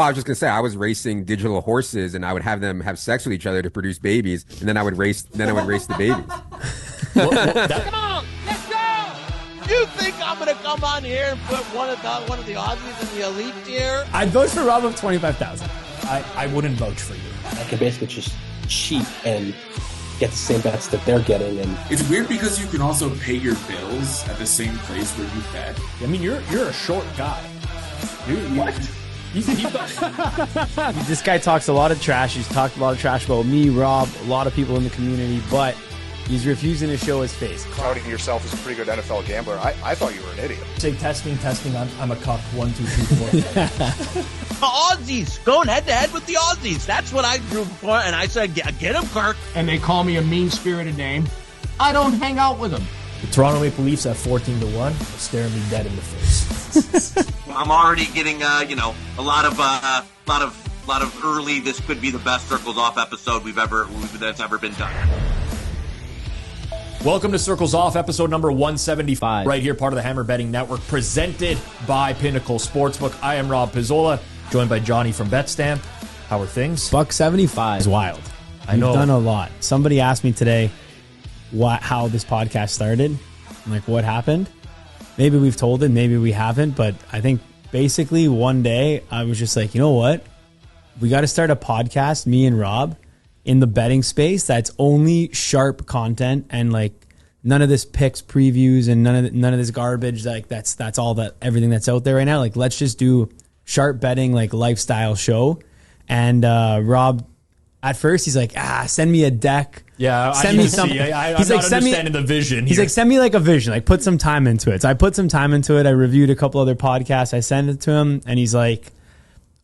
I was just gonna say I was racing digital horses, and I would have them have sex with each other to produce babies, and then I would race. Then I would race the babies. Come on, let's go! You think I'm gonna come on here and put one of the Aussies in the elite tier? I'd vote for Rob of 25,000. I wouldn't vote for you. I can basically just cheat and get the same bets that they're getting. And it's weird because you can also pay your bills at the same place where you bet. I mean, you're a short guy. What? This guy talks a lot of trash. He's talked a lot of trash about me, Rob, a lot of people in the community, but he's refusing to show his face. Touting yourself as a pretty good NFL gambler. I thought you were an idiot. Say testing, I'm a cuck. 1, 2, 3, 4. Aussies, going head to head with the Aussies. That's what I drew for, and I said, get him, Kirk. And they call me a mean-spirited name. I don't hang out with them. The Toronto Maple Leafs at 14-1, staring me dead in the face. I'm already getting, a lot of early. This could be the best Circles Off episode that's ever been done. Welcome to Circles Off, episode number 175, right here, part of the Hammer Betting Network, presented by Pinnacle Sportsbook. I am Rob Pizzola, joined by Johnny from betstamp. How are things? $1.75 is wild. I know. We've done a lot. Somebody asked me today how this podcast started. I'm like, what happened? Maybe we've told it, maybe we haven't, but I think basically one day I was just like, you know what? We got to start a podcast, me and Rob, in the betting space that's only sharp content and like none of this picks previews and none of this garbage. Like that's everything that's out there right now. Like let's just do sharp betting, like lifestyle show. And Rob, at first he's like, send me a deck. Yeah, send me something. He's like, understanding the vision. He's like, send me like a vision, like put some time into it. So I put some time into it. I reviewed a couple other podcasts. I sent it to him, and he's like,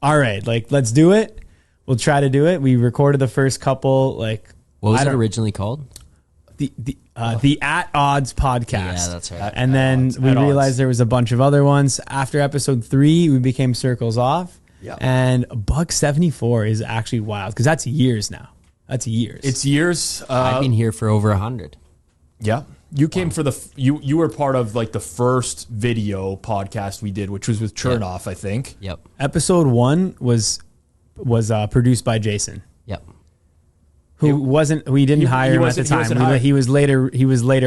all right, like let's do it. We'll try to do it. We recorded the first couple. Like, what was it originally called? The At Odds podcast. Yeah, that's right. And then we realized there was a bunch of other ones. After episode 3, we became Circles Off. Yep. And $1.74 is actually wild because that's years now. That's years. It's years. I've been here for over 100. Yeah. You came for you were part of like the first video podcast we did, which was with Chernoff, I think. Yep. Episode 1 was produced by Jason. Yep. We didn't hire him at the time. He was later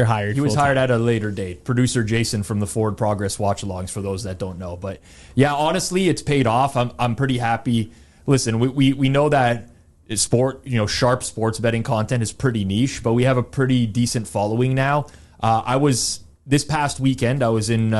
hired. He was hired at a later date. Producer Jason from the Forward Progress watch-alongs, for those that don't know. But yeah, honestly, it's paid off. I'm pretty happy. Listen, we know that sharp sports betting content is pretty niche, but we have a pretty decent following now. This past weekend, I was in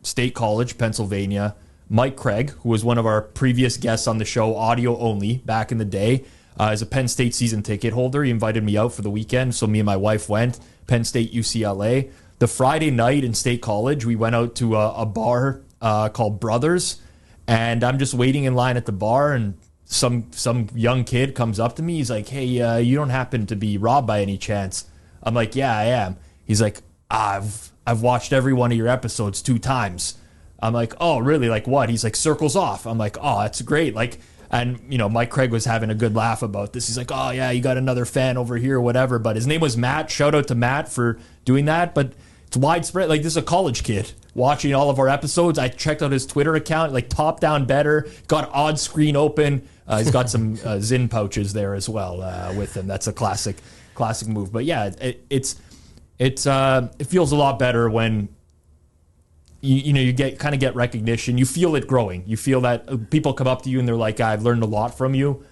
State College, Pennsylvania. Mike Craig, who was one of our previous guests on the show, audio only, back in the day, is a Penn State season ticket holder. He invited me out for the weekend, so me and my wife went. Penn State, UCLA. The Friday night in State College, we went out to a bar called Brothers, and I'm just waiting in line at the bar, and some young kid comes up to me. He's like, hey, you don't happen to be Rob by any chance? I'm like, yeah, I am. He's like, I've watched every one of your episodes 2 times. I'm like, oh, really? Like what? He's like, Circles Off. I'm like, oh, that's great. Like, and Mike Craig was having a good laugh about this. He's like, oh yeah, you got another fan over here or whatever. But his name was Matt. Shout out to Matt for doing that. But it's widespread. Like, this is a college kid watching all of our episodes. I checked out his Twitter account, like top down better, got odd screen open. He's got some Zyn pouches there as well with him. That's a classic move. But yeah, it feels a lot better when you get recognition. You feel it growing. You feel that people come up to you and they're like, I've learned a lot from you.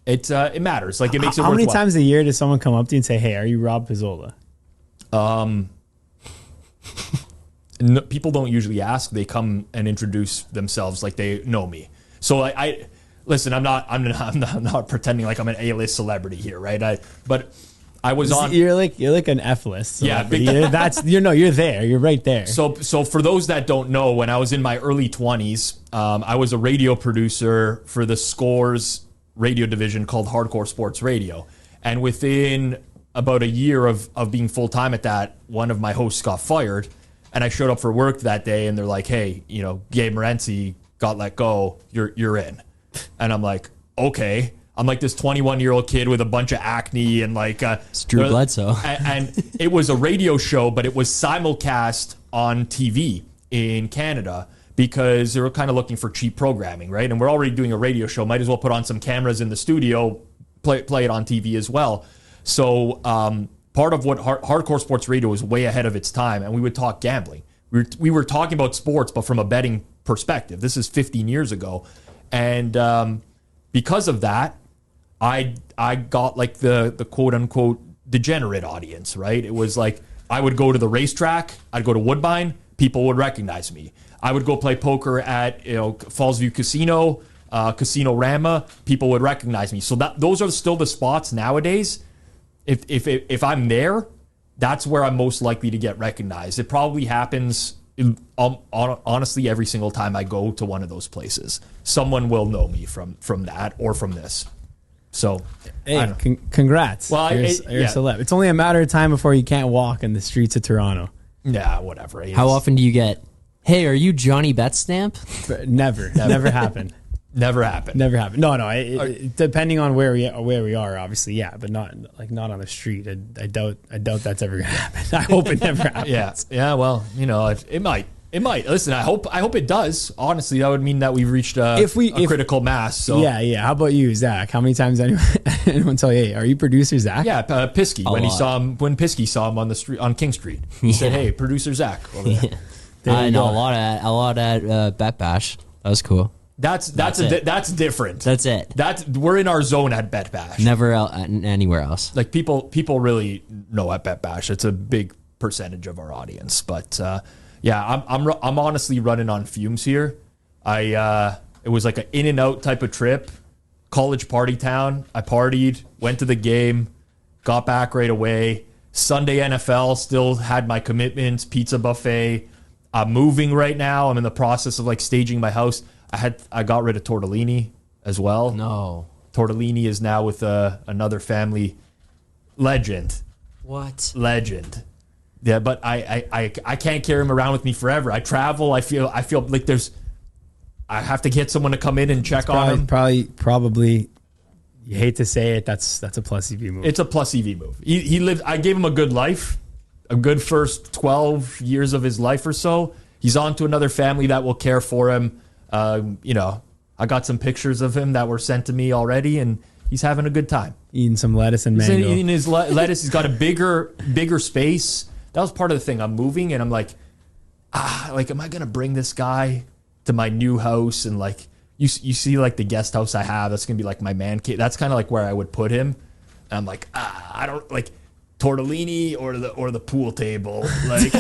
It matters. Like, it makes it worthwhile. How many times a year does someone come up to you and say, hey, are you Rob Pizzola? No, people don't usually ask. They come and introduce themselves like they know me. So I listen, I'm not pretending like I'm an A-list celebrity here, right? But I was on. You're like an F-list. Yeah, you're there. You're right there. So for those that don't know, when I was in my early 20s, I was a radio producer for the Scores radio division called Hardcore Sports Radio, and within about a year of being full time at that, one of my hosts got fired, and I showed up for work that day, and they're like, "Hey, Gabe Morency got let go. You're in," and I'm like, "Okay." I'm like this 21-year-old kid with a bunch of acne and like it's Drew Bledsoe. and it was a radio show, but it was simulcast on TV in Canada because they were kind of looking for cheap programming, right? And we're already doing a radio show. Might as well put on some cameras in the studio, play it on TV as well. So part of what hardcore sports radio was way ahead of its time, and we would talk gambling. We were talking about sports, but from a betting perspective. This is 15 years ago. And because of that, I got like the quote unquote degenerate audience, right? It was like I would go to the racetrack, I'd go to Woodbine, people would recognize me. I would go play poker at Fallsview Casino, Casino Rama, people would recognize me. So those are still the spots nowadays. If I'm there, that's where I'm most likely to get recognized. It probably happens honestly every single time I go to one of those places. Someone will know me from that or from this. So, hey, congrats. Well, you're a celeb. It's only a matter of time before you can't walk in the streets of Toronto. Yeah, whatever. How often do you get, hey, are you Johnny Betstamp? Never happened. Never happened. Never happened. No. Depending on where we are, obviously, yeah, but not on the street. I doubt that's ever gonna happen. I hope it never happens. Yeah. Well, it might. It might. Listen, I hope it does. Honestly, that would mean that we've reached a critical mass. So yeah. How about you, Zach? How many times anyone tell you, hey, are you producer Zach? Yeah, Pisky. When Pisky saw him on the street on King Street, he said, "Hey, producer Zach." Over there. I know a lot at Bet Bash. That was cool. That's different. That's it. We're in our zone at Bet Bash. Never anywhere else. Like people really know at Bet Bash. It's a big percentage of our audience, but. Yeah, I'm honestly running on fumes here. It was like an in and out type of trip, college party town. I partied, went to the game, got back right away. Sunday NFL, still had my commitments, pizza buffet. I'm moving right now. I'm in the process of like staging my house. I got rid of Tortellini as well. No, Tortellini is now with another family. Legend. What? Legend. Yeah, but I can't carry him around with me forever. I travel. I feel like I have to get someone to come in and check on him. Probably. You hate to say it. That's a plus EV move. It's a plus EV move. He lived. I gave him a good life, a good first 12 years of his life or so. He's on to another family that will care for him. I got some pictures of him that were sent to me already, and he's having a good time. Eating some lettuce and mango. He's eating his lettuce. He's got a bigger space. That was part of the thing. I'm moving, and I'm like, am I gonna bring this guy to my new house? And like, you see, like the guest house I have, that's gonna be like my man cave. That's kind of like where I would put him. And I'm like, I don't like tortellini or the pool table. Like,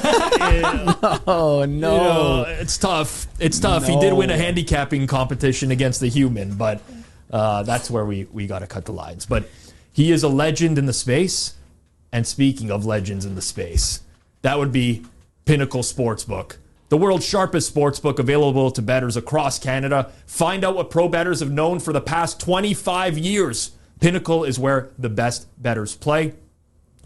oh no, it's tough. It's tough. No. He did win a handicapping competition against the human, but that's where we got to cut the lines. But he is a legend in the space. And speaking of legends in the space, that would be Pinnacle Sportsbook, the world's sharpest sportsbook available to bettors across Canada. Find out what pro bettors have known for the past 25 years. Pinnacle is where the best bettors play.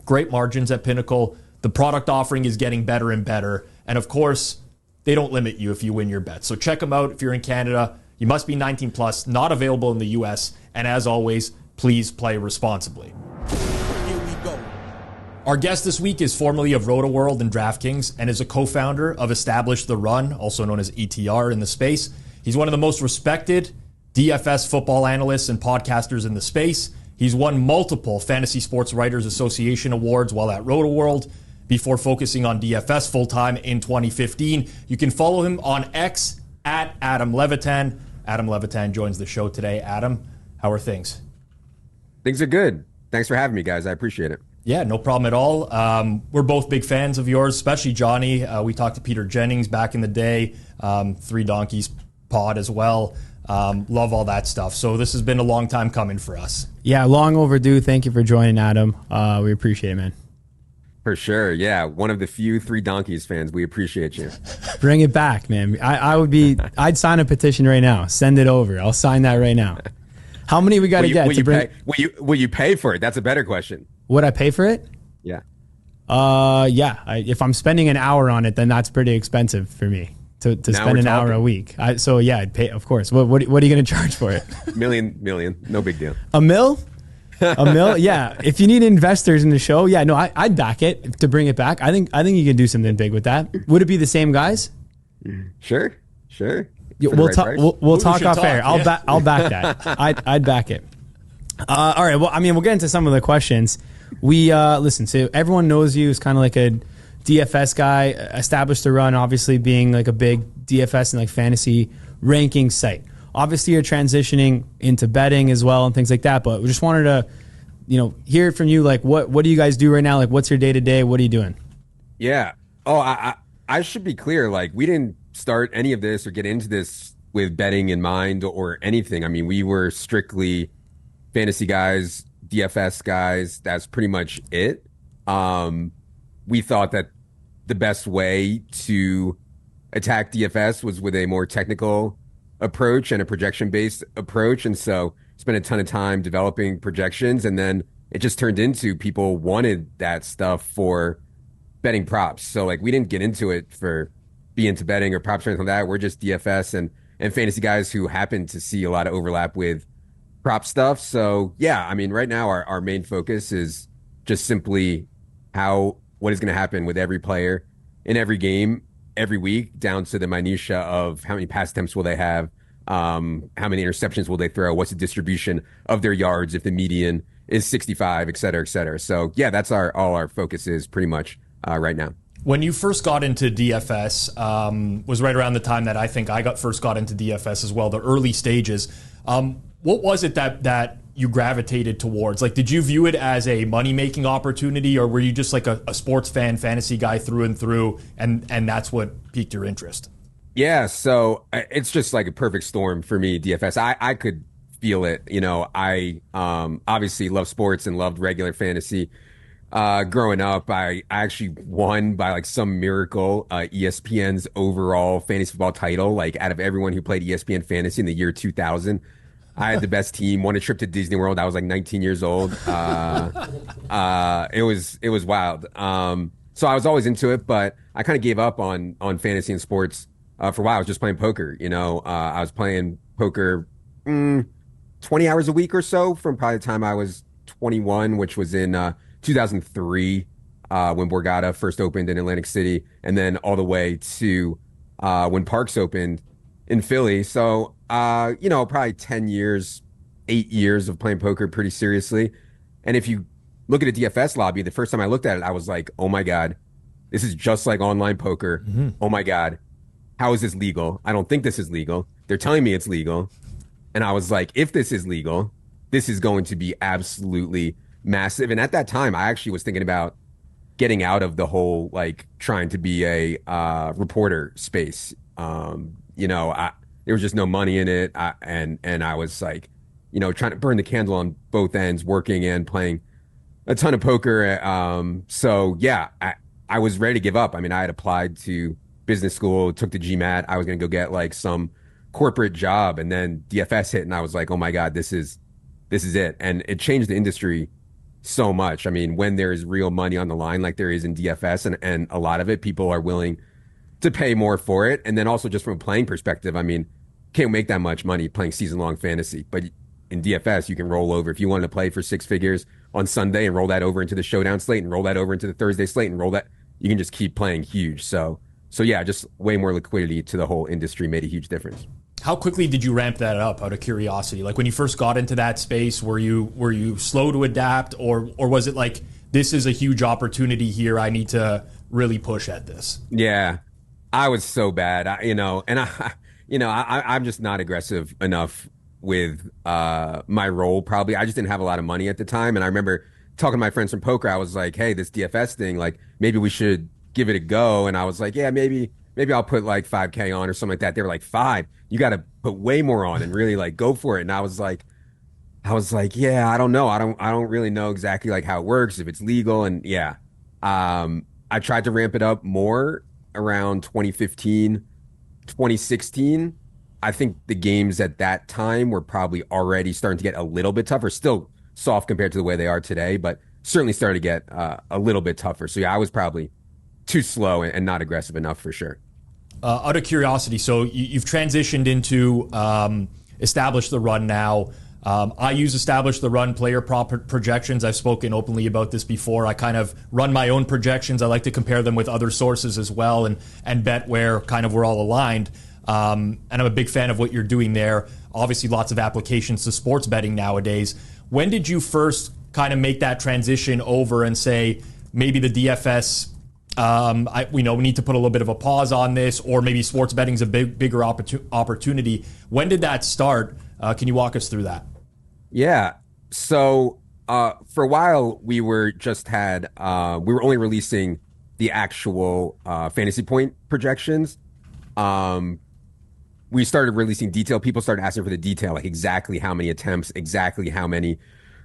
Great margins at Pinnacle. The product offering is getting better and better. And of course, they don't limit you if you win your bet. So check them out if you're in Canada. You must be 19 plus, not available in the US. And as always, please play responsibly. Our guest this week is formerly of RotoWorld and DraftKings and is a co-founder of Establish the Run, also known as ETR in the space. He's one of the most respected DFS football analysts and podcasters in the space. He's won multiple Fantasy Sports Writers Association awards while at RotoWorld before focusing on DFS full-time in 2015. You can follow him on X at Adam Levitan. Adam Levitan joins the show today. Adam, how are things? Things are good. Thanks for having me, guys. I appreciate it. Yeah, no problem at all. We're both big fans of yours, especially Johnny. We talked to Peter Jennings back in the day, Three Donkeys pod as well. Love all that stuff. So this has been a long time coming for us. Yeah, long overdue. Thank you for joining, Adam. We appreciate it, man. For sure. Yeah, one of the few Three Donkeys fans. We appreciate you. Bring it back, man. I'd sign a petition right now. Send it over. I'll sign that right now. How many we got to get to bring? Will you pay for it? That's a better question. Would I pay for it? Yeah. Yeah. If I'm spending an hour on it, then that's pretty expensive for me to spend an hour a week. So yeah, I'd pay. Of course. What are you going to charge for it? Million. No big deal. A mil? A mil? Yeah. If you need investors in the show, yeah. No, I'd back it to bring it back. I think you can do something big with that. Would it be the same guys? Sure. Sure. Yeah, For the we'll right talk. price. We'll talk should off talk, air. I'll yeah. I'll back that. I'd back it. All right. Well, I mean, we'll get into some of the questions. We listen. So everyone knows you as kind of like a DFS guy. Established the run, obviously being like a big DFS and like fantasy ranking site. Obviously, you're transitioning into betting as well and things like that. But we just wanted to, hear from you. Like, what do you guys do right now? Like, what's your day to day? What are you doing? Yeah. Oh, I should be clear. Like, we didn't start any of this or get into this with betting in mind or anything. I mean, we were strictly fantasy guys, DFS guys. That's pretty much it. We thought that the best way to attack DFS was with a more technical approach and a projection-based approach. And so spent a ton of time developing projections. And then it just turned into people wanted that stuff for betting props. So like we didn't get into it for be into betting or props or anything like that. We're just DFS and fantasy guys who happen to see a lot of overlap with prop stuff. So yeah, I mean, right now our main focus is just simply what is going to happen with every player in every game every week, down to the minutia of how many pass attempts will they have, how many interceptions will they throw, what's the distribution of their yards if the median is 65, et cetera, et cetera. So yeah, that's all our focus is pretty much right now. When you first got into DFS, was right around the time that I think I first got into DFS as well, the early stages. What was it that you gravitated towards? Like, did you view it as a money-making opportunity, or were you just like a sports fan, fantasy guy through and through, and that's what piqued your interest? Yeah, so it's just like a perfect storm for me, DFS. I could feel it. I obviously love sports and loved regular fantasy. Growing up, I actually won by like some miracle ESPN's overall fantasy football title. Like out of everyone who played ESPN fantasy in the year 2000, I had the best team. Won a trip to Disney World. I was like 19 years old. It was wild. So I was always into it, but I kind of gave up on fantasy and sports for a while. I was just playing poker. I was playing poker 20 hours a week or so from probably the time I was 21, which was in 2003 when Borgata first opened in Atlantic City, and then all the way to when Parks opened in Philly. So, probably 10 years, 8 years of playing poker pretty seriously. And if you look at a DFS lobby, the first time I looked at it, I was like, oh my God, this is just like online poker. Mm-hmm. Oh my God, how is this legal? I don't think this is legal. They're telling me it's legal. And I was like, if this is legal, this is going to be absolutely massive. And at that time, I actually was thinking about getting out of the whole, like, trying to be a reporter space. There was just no money in it. And I was like, trying to burn the candle on both ends, working and playing a ton of poker. So yeah, I was ready to give up. I mean, I had applied to business school, took the GMAT. I was going to go get like some corporate job, and then DFS hit, and I was like, oh my God, this is it. And it changed the industry so much. I mean, when there is real money on the line, like there is in DFS, and a lot of it, people are willing to pay more for it. And then also just from a playing perspective, I mean, can't make that much money playing season-long fantasy. But in DFS, you can roll over. If you want to play for 6 figures on Sunday and roll that over into the showdown slate and roll that over into the Thursday slate and roll that, you can just keep playing huge. So yeah, just way more liquidity to the whole industry made a huge difference. How quickly did you ramp that up out of curiosity? Like when you first got into that space, were you slow to adapt, or was it like, this is a huge opportunity here, I need to really push at this? Yeah, I was so bad, I'm just not aggressive enough with my role. Probably I just didn't have a lot of money at the time, and I remember talking to my friends from poker. I was like, hey, this DFS thing, like maybe we should give it a go. And I was like, yeah, maybe I'll put like 5K on or something like that. They were like, 5, you got to put way more on and really like go for it. And I was like, yeah, I don't know. I don't really know exactly like how it works, if it's legal. And yeah, I tried to ramp it up more around 2015, 2016. I think the games at that time were probably already starting to get a little bit tougher, still soft compared to the way they are today, but certainly started to get a little bit tougher. So yeah, I was probably too slow and not aggressive enough for sure. Out of curiosity, so you've transitioned into Establish the Run now. I use Establish the Run player prop projections. I've spoken openly about this before. I kind of run my own projections. I like to compare them with other sources as well and bet where kind of we're all aligned. And I'm a big fan of what you're doing there. Obviously, lots of applications to sports betting nowadays. When did you first kind of make that transition over and say, maybe the DFS, we need to put a little bit of a pause on this, or maybe sports betting's a bigger opportunity? When did that start? Can you walk us through that? Yeah. So for a while, we were only releasing the actual fantasy point projections. We started releasing detail. People started asking for the detail, like exactly how many attempts, exactly how many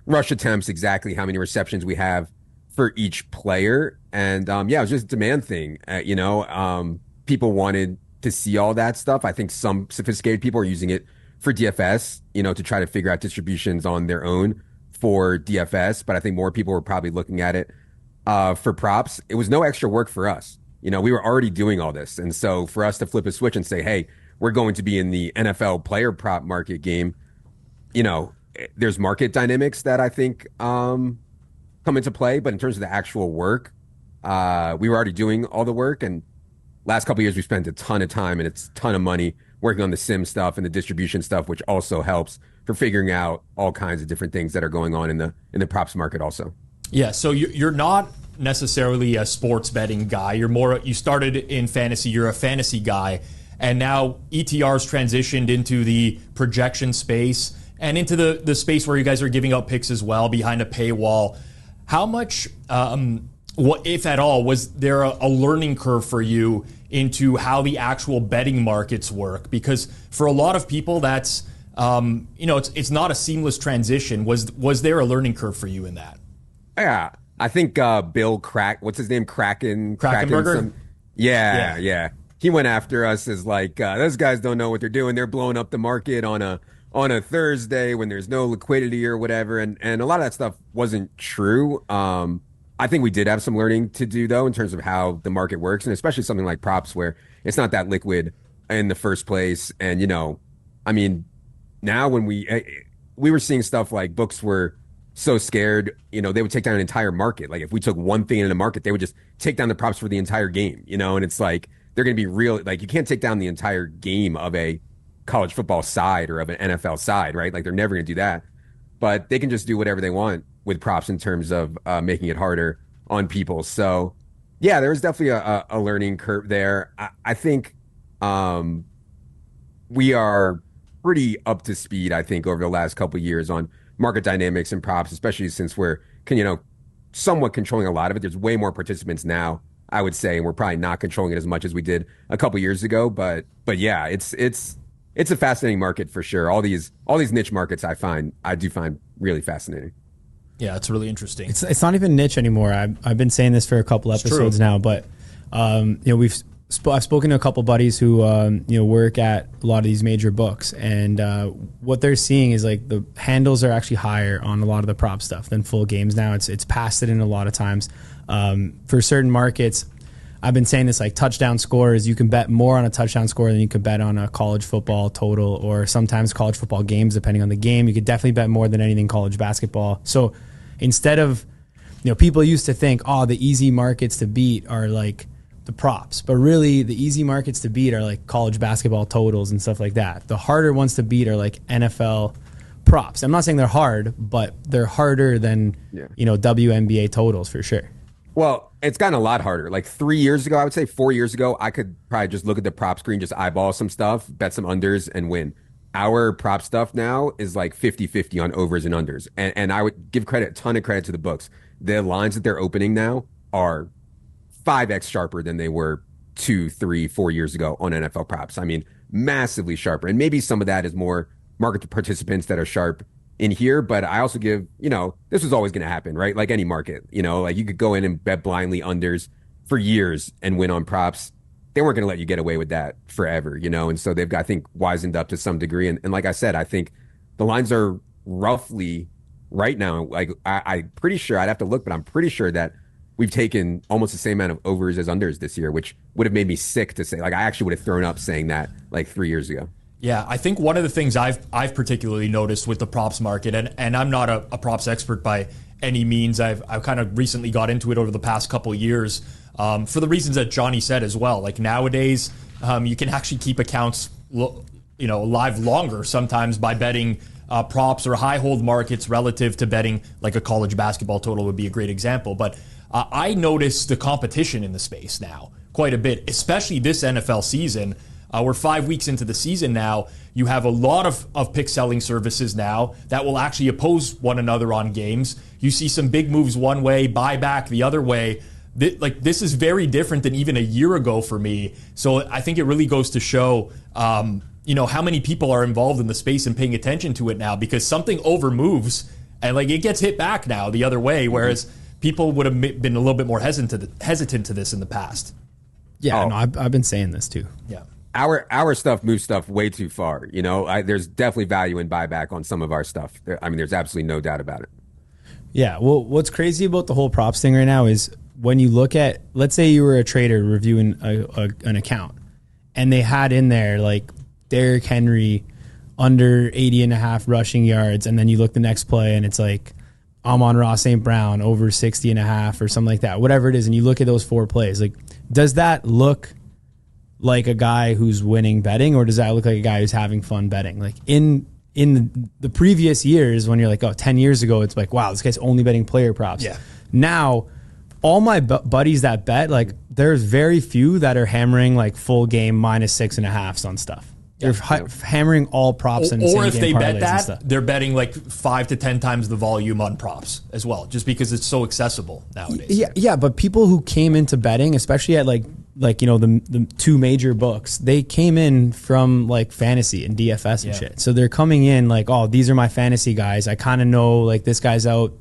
rush attempts, exactly how many receptions we have for each player. And it was just a demand thing. People wanted to see all that stuff. I think some sophisticated people are using it for DFS, to try to figure out distributions on their own for DFS. But I think more people were probably looking at it for props. It was no extra work for us. We were already doing all this. And so for us to flip a switch and say, hey, we're going to be in the NFL player prop market game, there's market dynamics that I think come into play. But in terms of the actual work, we were already doing all the work. And last couple of years, we spent a ton of time and it's a ton of money working on the sim stuff and the distribution stuff, which also helps for figuring out all kinds of different things that are going on in the props market also. Yeah, so you're not necessarily a sports betting guy. You started in fantasy, you're a fantasy guy, and now ETR's transitioned into the projection space and into the space where you guys are giving out picks as well behind a paywall. How much, what if at all, was there a learning curve for you into how the actual betting markets work? Because for a lot of people, that's it's not a seamless transition. Was there a learning curve for you in that? Yeah, I think Bill what's his name? Krakenberger? Yeah. He went after us as like, those guys don't know what they're doing. They're blowing up the market on a Thursday when there's no liquidity or whatever. And a lot of that stuff wasn't true. I think we did have some learning to do, though, in terms of how the market works, and especially something like props where it's not that liquid in the first place. And, now when we were seeing stuff like books were so scared, they would take down an entire market. Like if we took one thing in the market, they would just take down the props for the entire game, and it's like they're going to be real. Like you can't take down the entire game of a college football side or of an NFL side, right? Like they're never going to do that, but they can just do whatever they want with props in terms of making it harder on people. So yeah, there was definitely a learning curve there. I think we are pretty up to speed, I think, over the last couple of years on market dynamics and props, especially since we're somewhat controlling a lot of it. There's way more participants now, I would say, and we're probably not controlling it as much as we did a couple of years ago. But yeah, it's a fascinating market for sure. All these niche markets I do find really fascinating. Yeah, it's really interesting. It's not even niche anymore. I've been saying this for a couple episodes now, but I've spoken to a couple buddies who work at a lot of these major books, and what they're seeing is like the handles are actually higher on a lot of the prop stuff than full games now. It's passed it in a lot of times. For certain markets, I've been saying this, like touchdown scores, you can bet more on a touchdown score than you could bet on a college football total, or sometimes college football games, depending on the game. You could definitely bet more than anything college basketball. So instead of, people used to think, the easy markets to beat are like the props, but really the easy markets to beat are like college basketball totals and stuff like that. The harder ones to beat are like NFL props. I'm not saying they're hard, but they're harder than, WNBA totals for sure. Well, it's gotten a lot harder. Like 3 years ago, I would say 4 years ago, I could probably just look at the prop screen, just eyeball some stuff, bet some unders and win. Our prop stuff now is like 50-50 on overs and unders. And I would give a ton of credit to the books. The lines that they're opening now are 5x sharper than they were 2, 3, 4 years ago on NFL props. I mean, massively sharper. And maybe some of that is more market participants that are sharp in here, but I also give, this was always going to happen, right? Like any market, like you could go in and bet blindly unders for years and win on props. They weren't going to let you get away with that forever, and so they've got, I think, wisened up to some degree. And like I said, I think the lines are roughly right now, like I'm pretty sure, I'd have to look, but I'm pretty sure that we've taken almost the same amount of overs as unders this year, which would have made me sick to say. Like I actually would have thrown up saying that like 3 years ago. Yeah, I think one of the things I've particularly noticed with the props market, and I'm not a props expert by any means. I've kind of recently got into it over the past couple of years for the reasons that Johnny said as well. Like nowadays, You can actually keep accounts, live longer sometimes by betting props or high hold markets relative to betting like a college basketball total would be a great example. But I notice the competition in the space now quite a bit, especially this NFL season. We're 5 weeks into the season now. You have a lot of pick selling services now that will actually oppose one another on games. You see some big moves one way, buy back the other way. This is very different than even a year ago for me. So I think it really goes to show, how many people are involved in the space and paying attention to it now, because something over moves and it gets hit back now the other way, whereas people would have been a little bit more hesitant to this in the past. Yeah, no, I've been saying this too. Yeah. Our stuff moves stuff way too far. There's definitely value in buyback on some of our stuff. There's absolutely no doubt about it. Yeah. Well, what's crazy about the whole props thing right now is when you look at, let's say you were a trader reviewing an account and they had in there like Derrick Henry under 80.5 rushing yards. And then you look the next play and it's like Amon-Ra St. Brown over 60.5 or something like that, whatever it is. And you look at those 4 plays, like, does that look like a guy who's winning betting, or does that look like a guy who's having fun betting? Like in the previous years, when you're like, 10 years ago, it's like, wow, this guy's only betting player props. Yeah. Now, all my buddies that bet, like, there's very few that are hammering like full game -6.5s on stuff. They're hammering all props and or if they bet that, they're betting like 5 to 10 times the volume on props as well, just because it's so accessible nowadays. Yeah, but people who came into betting, especially at the 2 major books, they came in from like fantasy and DFS and shit. So they're coming in like, oh, these are my fantasy guys. I kind of know like this guy's out.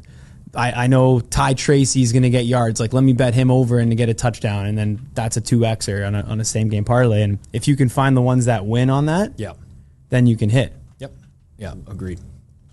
I know Ty Tracy's going to get yards. Like, let me bet him over and to get a touchdown. And then that's a 2Xer on a same game parlay. And if you can find the ones that win on that, then you can hit. Yep. Yeah, agreed.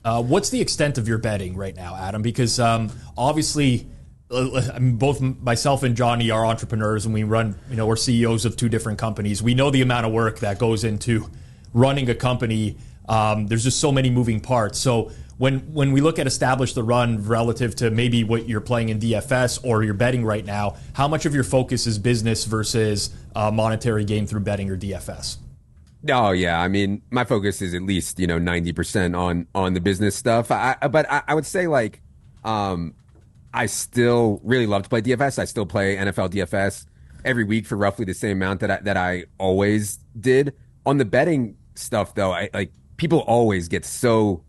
What's the extent of your betting right now, Adam? Because obviously, both myself and Johnny are entrepreneurs, and we run, we're CEOs of 2 different companies. We know the amount of work that goes into running a company. There's just so many moving parts. So when we look at Establish the Run relative to maybe what you're playing in DFS or you're betting right now, how much of your focus is business versus monetary gain through betting or DFS? Oh, yeah. My focus is at least, 90% on the business stuff. But I would say like, I still really love to play DFS. I still play NFL DFS every week for roughly the same amount that I always did. On the betting stuff, though, people always get so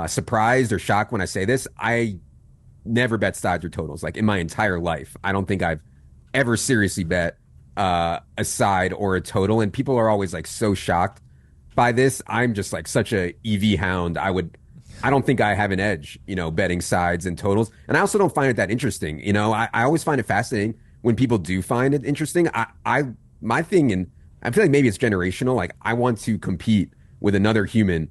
surprised or shocked when I say this. I never bet sides or totals, like in my entire life. I don't think I've ever seriously bet a side or a total, and people are always like so shocked by this. I'm just like such a EV hound. I don't think I have an edge, betting sides and totals. And I also don't find it that interesting. I always find it fascinating when people do find it interesting. My thing, and I feel like maybe it's generational. Like, I want to compete with another human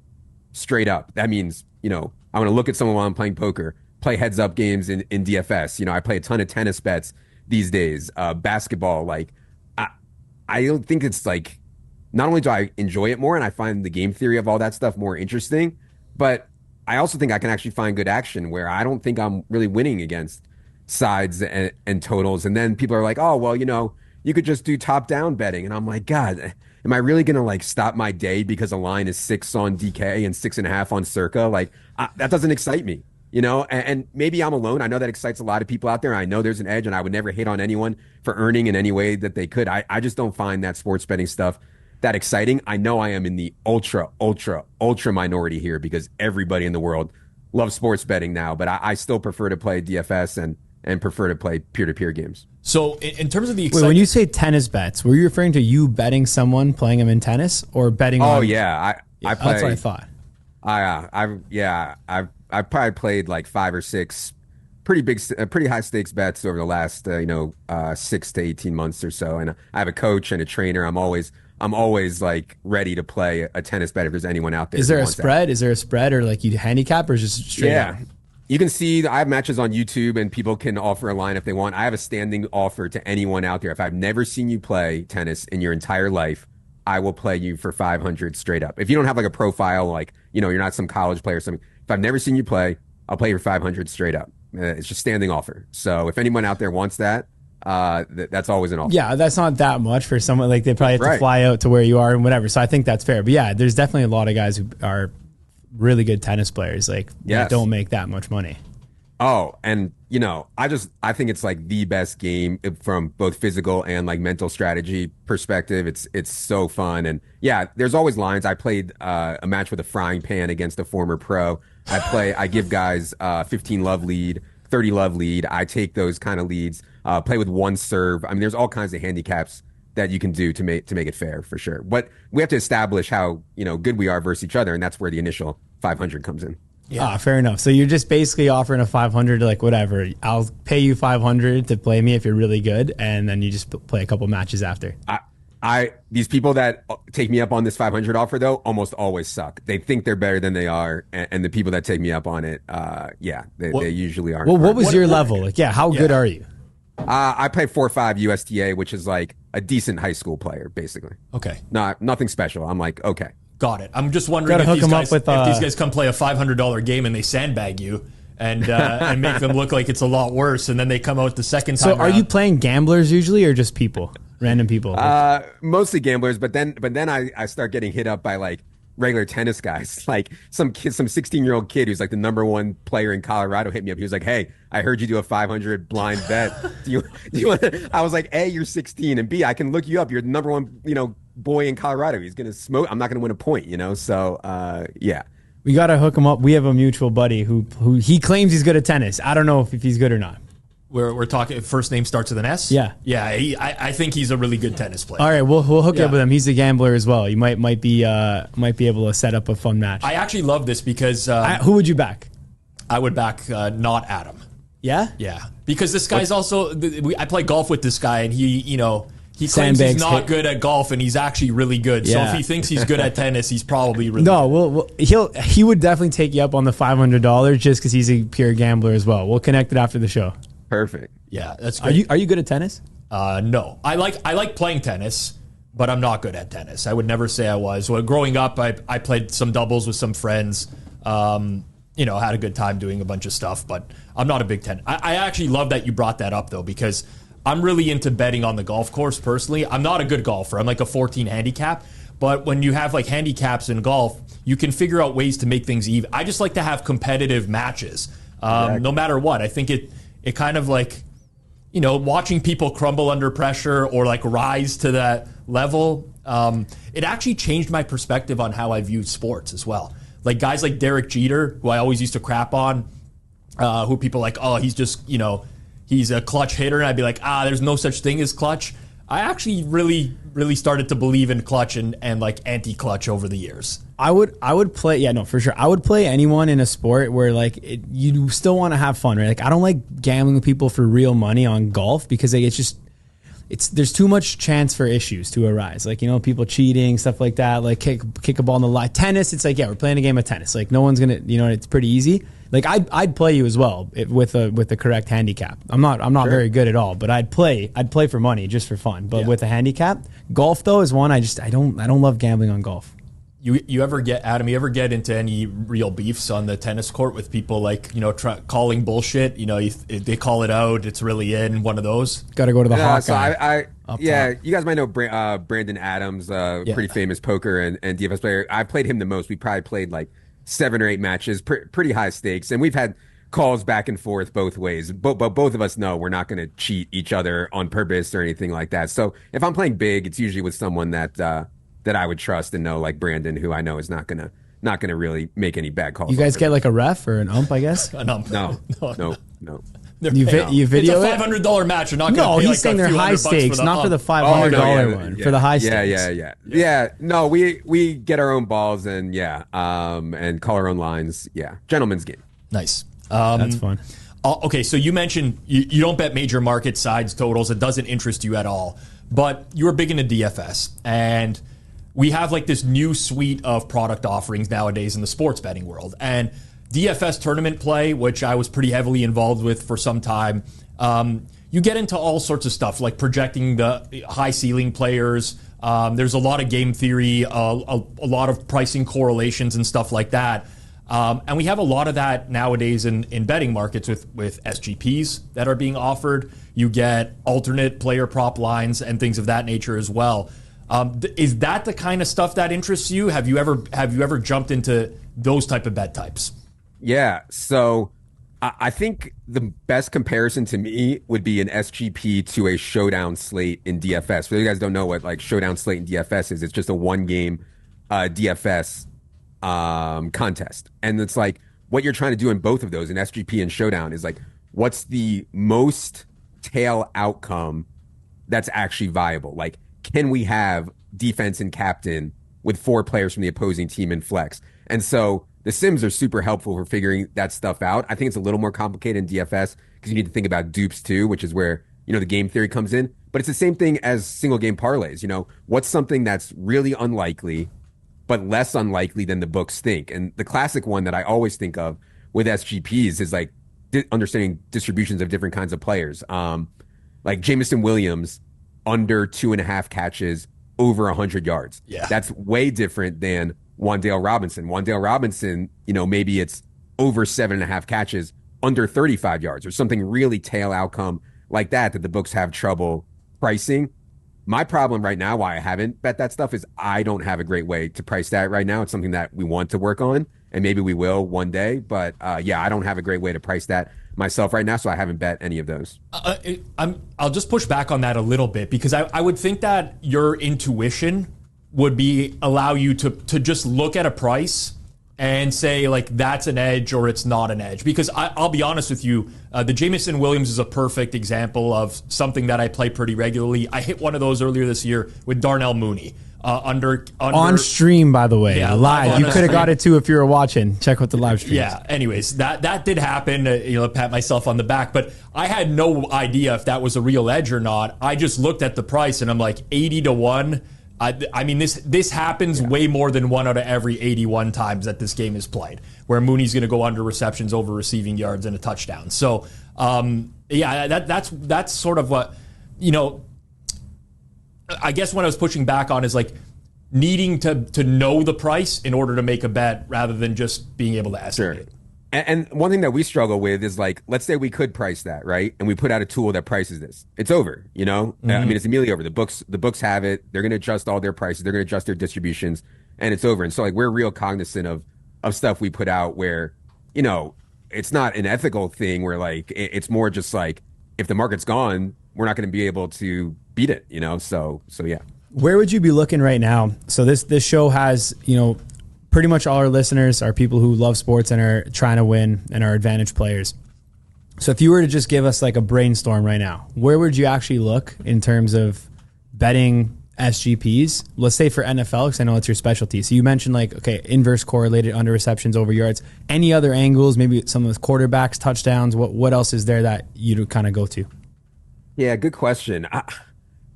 straight up. That means, I want to look at someone while I'm playing poker, play heads up games in DFS. I play a ton of tennis bets these days, basketball. Like, I don't think it's like, not only do I enjoy it more and I find the game theory of all that stuff more interesting, but I also think I can actually find good action where I don't think I'm really winning against sides and totals. And then people are like, oh, well, you could just do top down betting. And I'm like, God, am I really going to like stop my day because a line is 6 on DK and 6.5 on Circa? Like, that doesn't excite me, and maybe I'm alone. I know that excites a lot of people out there. I know there's an edge, and I would never hate on anyone for earning in any way that they could. I just don't find that sports betting stuff that exciting. I know I am in the ultra minority here because everybody in the world loves sports betting now, but I still prefer to play DFS and prefer to play peer-to-peer games. So in terms of the excitement... Wait, when you say tennis bets, were you referring to you betting someone playing them in tennis or betting on... Oh, yeah. I play, that's what I thought. I've probably played like 5 or 6 pretty high stakes bets over the last 6 to 18 months or so. And I have a coach and a trainer. I'm always like ready to play a tennis bet if there's anyone out there. Is there a spread? Is there a spread or like you handicap or just straight up? You can see I have matches on YouTube and people can offer a line if they want. I have a standing offer to anyone out there. If I've never seen you play tennis in your entire life, I will play you for 500 straight up. If you don't have like a profile, like, you're not some college player or something. If I've never seen you play, I'll play you for 500 straight up. It's just standing offer. So if anyone out there wants that, that's always an offer. Yeah, that's not that much for someone. Like, they probably have to Right. fly out to where you are and whatever. So I think that's fair. But yeah, there's definitely a lot of guys who are really good tennis players, like, Yes. that don't make that much money. Oh, and I think it's like the best game from both physical and like mental strategy perspective. It's so fun. And yeah, there's always lines. I played a match with a frying pan against a former pro. I give guys 15 love lead, 30 love lead. I take those kind of leads, play with one serve. I mean, there's all kinds of handicaps that you can do to make it fair, for sure. But we have to establish how, good we are versus each other, and that's where the initial 500 comes in. Yeah, fair enough. So you're just basically offering a 500 to, like, whatever. I'll pay you 500 to play me if you're really good, and then you just play a couple matches after. These people that take me up on this 500 offer, though, almost always suck. They think they're better than they are, and the people that take me up on it, they usually aren't. Well, what was your level? Like, how good are you? I play 4.5 USTA, which is like a decent high school player, basically. Okay. Nothing special. I'm like, okay. Got it. I'm just wondering if these guys come play a $500 game and they sandbag you and make them look like it's a lot worse, and then they come out the second time. So are you playing gamblers usually, or just people, random people? Mostly gamblers, but then I start getting hit up by like regular tennis guys, like some 16-year-old kid who's like the #1 player in Colorado hit me up. He was like, "Hey, I heard you do a 500 blind bet. Do you want?" I was like, "A, you're 16, and B, I can look you up. You're the #1, boy in Colorado. He's gonna smoke. I'm not gonna win a point, So, yeah." We gotta hook him up. We have a mutual buddy who he claims he's good at tennis. I don't know if he's good or not. We're talking. First name starts with an S. Yeah, yeah. I think he's a really good tennis player. All right, we'll hook you up with him. He's a gambler as well. You might be able to set up a fun match. I actually love this because who would you back? I would back not Adam. Yeah, yeah. Because this guy's also. I play golf with this guy, and he claims he's not good at golf, and he's actually really good. Yeah. So if he thinks he's good at tennis, he's probably really good. He would definitely take you up on the $500 just because he's a pure gambler as well. We'll connect it after the show. Perfect. Yeah, that's good. Are you good at tennis? No. I like playing tennis, but I'm not good at tennis. I would never say I was. Well, growing up, I played some doubles with some friends. Had a good time doing a bunch of stuff, but I'm not a big tennis. I actually love that you brought that up, though, because I'm really into betting on the golf course personally. I'm not a good golfer. I'm like a 14 handicap. But when you have like handicaps in golf, you can figure out ways to make things even. I just like to have competitive matches, no matter what. I think it kind of like, watching people crumble under pressure or like rise to that level. It actually changed my perspective on how I viewed sports as well. Like guys like Derek Jeter, who I always used to crap on, who people like, oh, he's just, he's a clutch hitter. And I'd be like, there's no such thing as clutch. I actually really, really started to believe in clutch and like anti-clutch over the years. I would play, for sure. I would play anyone in a sport where like you still want to have fun, right? Like I don't like gambling with people for real money on golf because like, there's too much chance for issues to arise. Like, people cheating, stuff like that, like kick a ball in the line. Tennis, it's like, we're playing a game of tennis. Like no one's going to, it's pretty easy. Like I'd play you as well with the correct handicap. I'm not very good at all, but I'd play for money just for fun. But with a handicap, golf though is one I don't love gambling on golf. You ever get into any real beefs on the tennis court with people like calling bullshit? They call it out, it's really in one of those. Got to go to the Hawkeye. So you guys might know Brandon Adams, pretty famous poker and DFS player. I played him the most. We probably played like 7 or 8 matches, pretty high stakes, and we've had calls back and forth both ways. But both of us know we're not going to cheat each other on purpose or anything like that. So if I'm playing big, it's usually with someone that I would trust and know, like Brandon, who I know is not gonna really make any bad calls. You guys get like a ref or an ump, I guess. An ump? No. You video it's a $500 match. You're not going to. No, he's saying they're high stakes, not for the $500 one, for the high stakes. Yeah. No, we get our own balls and and call our own lines. Yeah, gentleman's game. Nice. That's fun. Okay, so you mentioned you don't bet major market sides totals. It doesn't interest you at all. But you were big into DFS, and we have like this new suite of product offerings nowadays in the sports betting world. And DFS tournament play, which I was pretty heavily involved with for some time, you get into all sorts of stuff like projecting the high ceiling players. There's a lot of game theory, a lot of pricing correlations and stuff like that. And we have a lot of that nowadays in betting markets with SGPs that are being offered. You get alternate player prop lines and things of that nature as well. Is that the kind of stuff that interests you? Have you ever jumped into those type of bet types? Yeah. So I think the best comparison to me would be an SGP to a showdown slate in DFS. For you guys don't know what like showdown slate in DFS is, it's just a one game DFS contest. And it's like what you're trying to do in both of those, in SGP and showdown, is like what's the most tail outcome that's actually viable? Like, can we have defense and captain with 4 players from the opposing team in flex? And so the sims are super helpful for figuring that stuff out. I think it's a little more complicated in DFS because you need to think about dupes too, which is where, the game theory comes in. But it's the same thing as single game parlays. What's something that's really unlikely, but less unlikely than the books think? And the classic one that I always think of with SGPs is like understanding distributions of different kinds of players. Like Jamison Williams under 2.5 catches over 100 yards. Yeah. That's way different than Wan'Dale Robinson. Wan'Dale Robinson, maybe it's over 7.5 catches under 35 yards or something really tail outcome like that the books have trouble pricing. My problem right now, why I haven't bet that stuff, is I don't have a great way to price that right now. It's something that we want to work on, and maybe we will one day. But I don't have a great way to price that myself right now, so I haven't bet any of those. I'll just push back on that a little bit because I would think that your intuition would allow you to just look at a price and say like that's an edge or it's not an edge. Because I'll be honest with you, the Jamison Williams is a perfect example of something that I play pretty regularly. I hit one of those earlier this year with Darnell Mooney. Under on stream, by the way, yeah, live. You could have got it too if you were watching. Check out the live stream. Yeah. Anyways, that did happen. Pat myself on the back, but I had no idea if that was a real edge or not. I just looked at the price and I'm like 80-1. I mean, this happens way more than 1 out of every 81 times that this game is played, where Mooney's going to go under receptions, over receiving yards, and a touchdown. So, that's sort of what I guess what I was pushing back on is like needing to know the price in order to make a bet rather than just being able to estimate. Sure. And one thing that we struggle with is like, let's say we could price that, right? And we put out a tool that prices this. It's over, Mm-hmm. I mean, it's immediately over. The books have it. They're going to adjust all their prices. They're going to adjust their distributions, and it's over. And so like we're real cognizant of stuff we put out where, it's not an ethical thing where like it's more just like if the market's gone, we're not going to be able to beat it, So yeah. Where would you be looking right now? So this show has, pretty much all our listeners are people who love sports and are trying to win and are advantage players. So if you were to just give us like a brainstorm right now, where would you actually look in terms of betting SGPs? Let's say for NFL, because I know it's your specialty. So you mentioned like, okay, inverse correlated under receptions over yards. Any other angles, maybe some of the quarterbacks, touchdowns, what else is there that you'd kind of go to? Yeah, good question.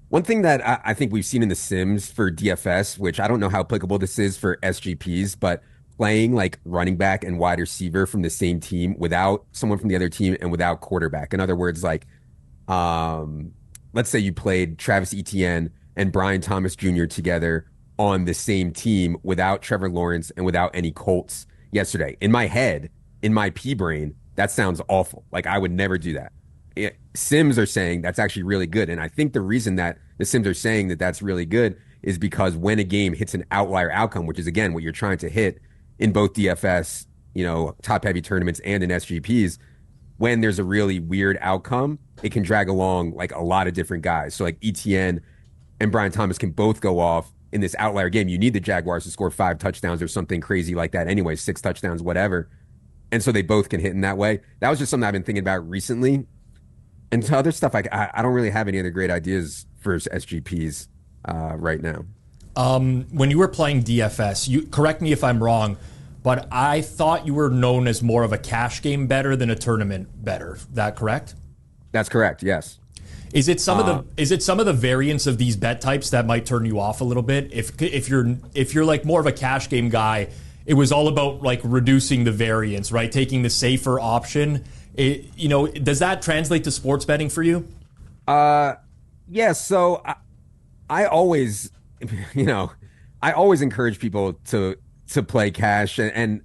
One thing that I think we've seen in the Sims for DFS, which I don't know how applicable this is for SGPs, but playing like running back and wide receiver from the same team without someone from the other team and without quarterback. In other words, like, let's say you played Travis Etienne and Brian Thomas Jr. together on the same team without Trevor Lawrence and without any Colts yesterday. In my head, in my pea brain, that sounds awful. Like I would never do that. Sims are saying that's actually really good. And I think the reason that the Sims are saying that that's really good is because when a game hits an outlier outcome, which is, again, what you're trying to hit in both DFS, top heavy tournaments and in SGPs, when there's a really weird outcome, it can drag along like a lot of different guys. So like ETN and Brian Thomas can both go off in this outlier game. You need the Jaguars to score 5 touchdowns or something crazy like that anyway, 6 touchdowns, whatever. And so they both can hit in that way. That was just something I've been thinking about recently. And to other stuff, I don't really have any other great ideas for SGPs right now. When you were playing DFS, you correct me if I'm wrong, but I thought you were known as more of a cash game bettor than a tournament bettor. Is that correct? That's correct. Yes. Is it some of the variants of these bet types that might turn you off a little bit? If you're like more of a cash game guy, it was all about like reducing the variance, right? Taking the safer option. Does that translate to sports betting for you? Yeah. So I always, I always encourage people to play cash, and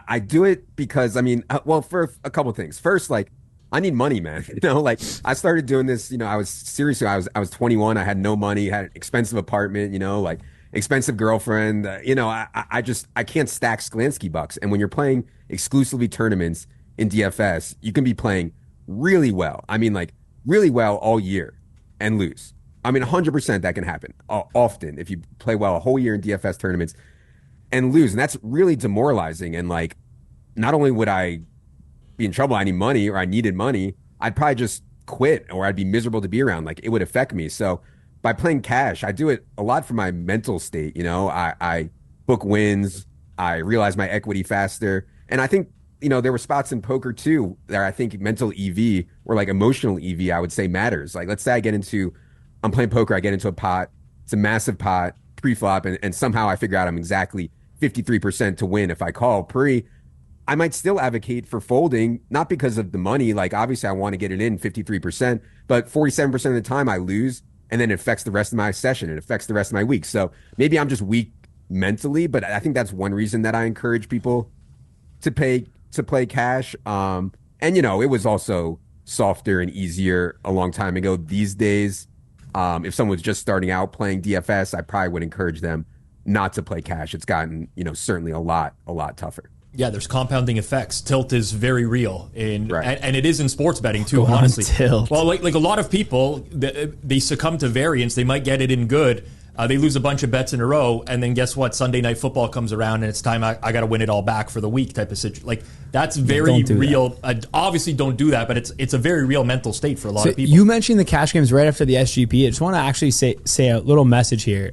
I do it because well, for a couple things. First, like I need money, man. Like I started doing this. I was 21. I had no money, had an expensive apartment. Like expensive girlfriend. I can't stack Sklansky bucks. And when you're playing exclusively tournaments in DFS, you can be playing really well. Like really well all year and lose. 100% that can happen often if you play well a whole year in DFS tournaments and lose. And that's really demoralizing. And like, not only would I be in trouble, I need money or I needed money, I'd probably just quit or I'd be miserable to be around. Like it would affect me. So by playing cash, I do it a lot for my mental state. I book wins. I realize my equity faster. And I think, there were spots in poker too, that I think mental EV or like emotional EV, I would say matters. Like, let's say I'm playing poker, I get into a pot. It's a massive pot pre-flop. And somehow I figure out I'm exactly 53% to win. If I call pre, I might still advocate for folding, not because of the money. Like, obviously I want to get it in 53%, but 47% of the time I lose. And then it affects the rest of my session. It affects the rest of my week. So maybe I'm just weak mentally, but I think that's one reason that I encourage people to play cash. And it was also softer and easier a long time ago. These days, if someone was just starting out playing DFS, I probably would encourage them not to play cash. It's gotten, certainly a lot tougher. Yeah, there's compounding effects. Tilt is very real, and it is in sports betting too. Go on, honestly, tilt. Well, like a lot of people, they succumb to variance. They might get it in good. They lose a bunch of bets in a row, and then guess what? Sunday night football comes around, and it's time I got to win it all back for the week type of situation. Like that's very real. Obviously, don't do that, but it's a very real mental state for a lot of people. You mentioned the cash games right after the SGP. I just want to actually say a little message here.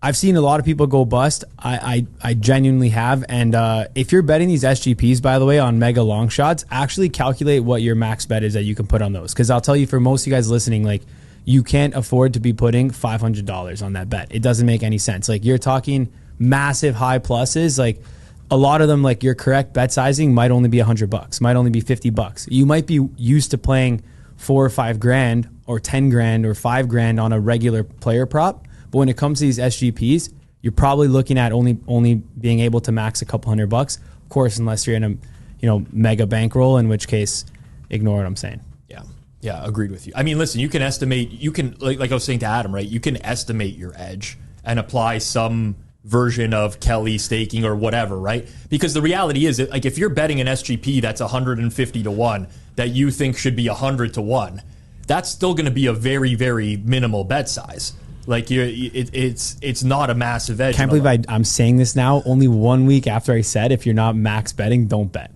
I've seen a lot of people go bust. I genuinely have. And if you're betting these SGPs, by the way, on mega long shots, actually calculate what your max bet is that you can put on those. Because I'll tell you, for most of you guys listening, like you can't afford to be putting $500 on that bet. It doesn't make any sense. Like you're talking massive high pluses. Like a lot of them, like your correct bet sizing might only be $100, might only be $50. You might be used to playing $4 or $5 grand or 10 grand or $5 on a regular player prop. But when it comes to these SGPs, you're probably looking at only being able to max a couple $100. Of course, unless you're in a mega bankroll, in which case, ignore what I'm saying. Yeah, agreed with you. Listen, you can estimate. You can like I was saying to Adam, right? You can estimate your edge and apply some version of Kelly staking or whatever, right? Because the reality is that, like, if you're betting an SGP that's 150 to 1 that you think should be 100 to 1, that's still going to be a very, very minimal bet size. Like it's not a massive edge. Can't believe I'm saying this now. Only 1 week after I said, if you're not max betting, don't bet.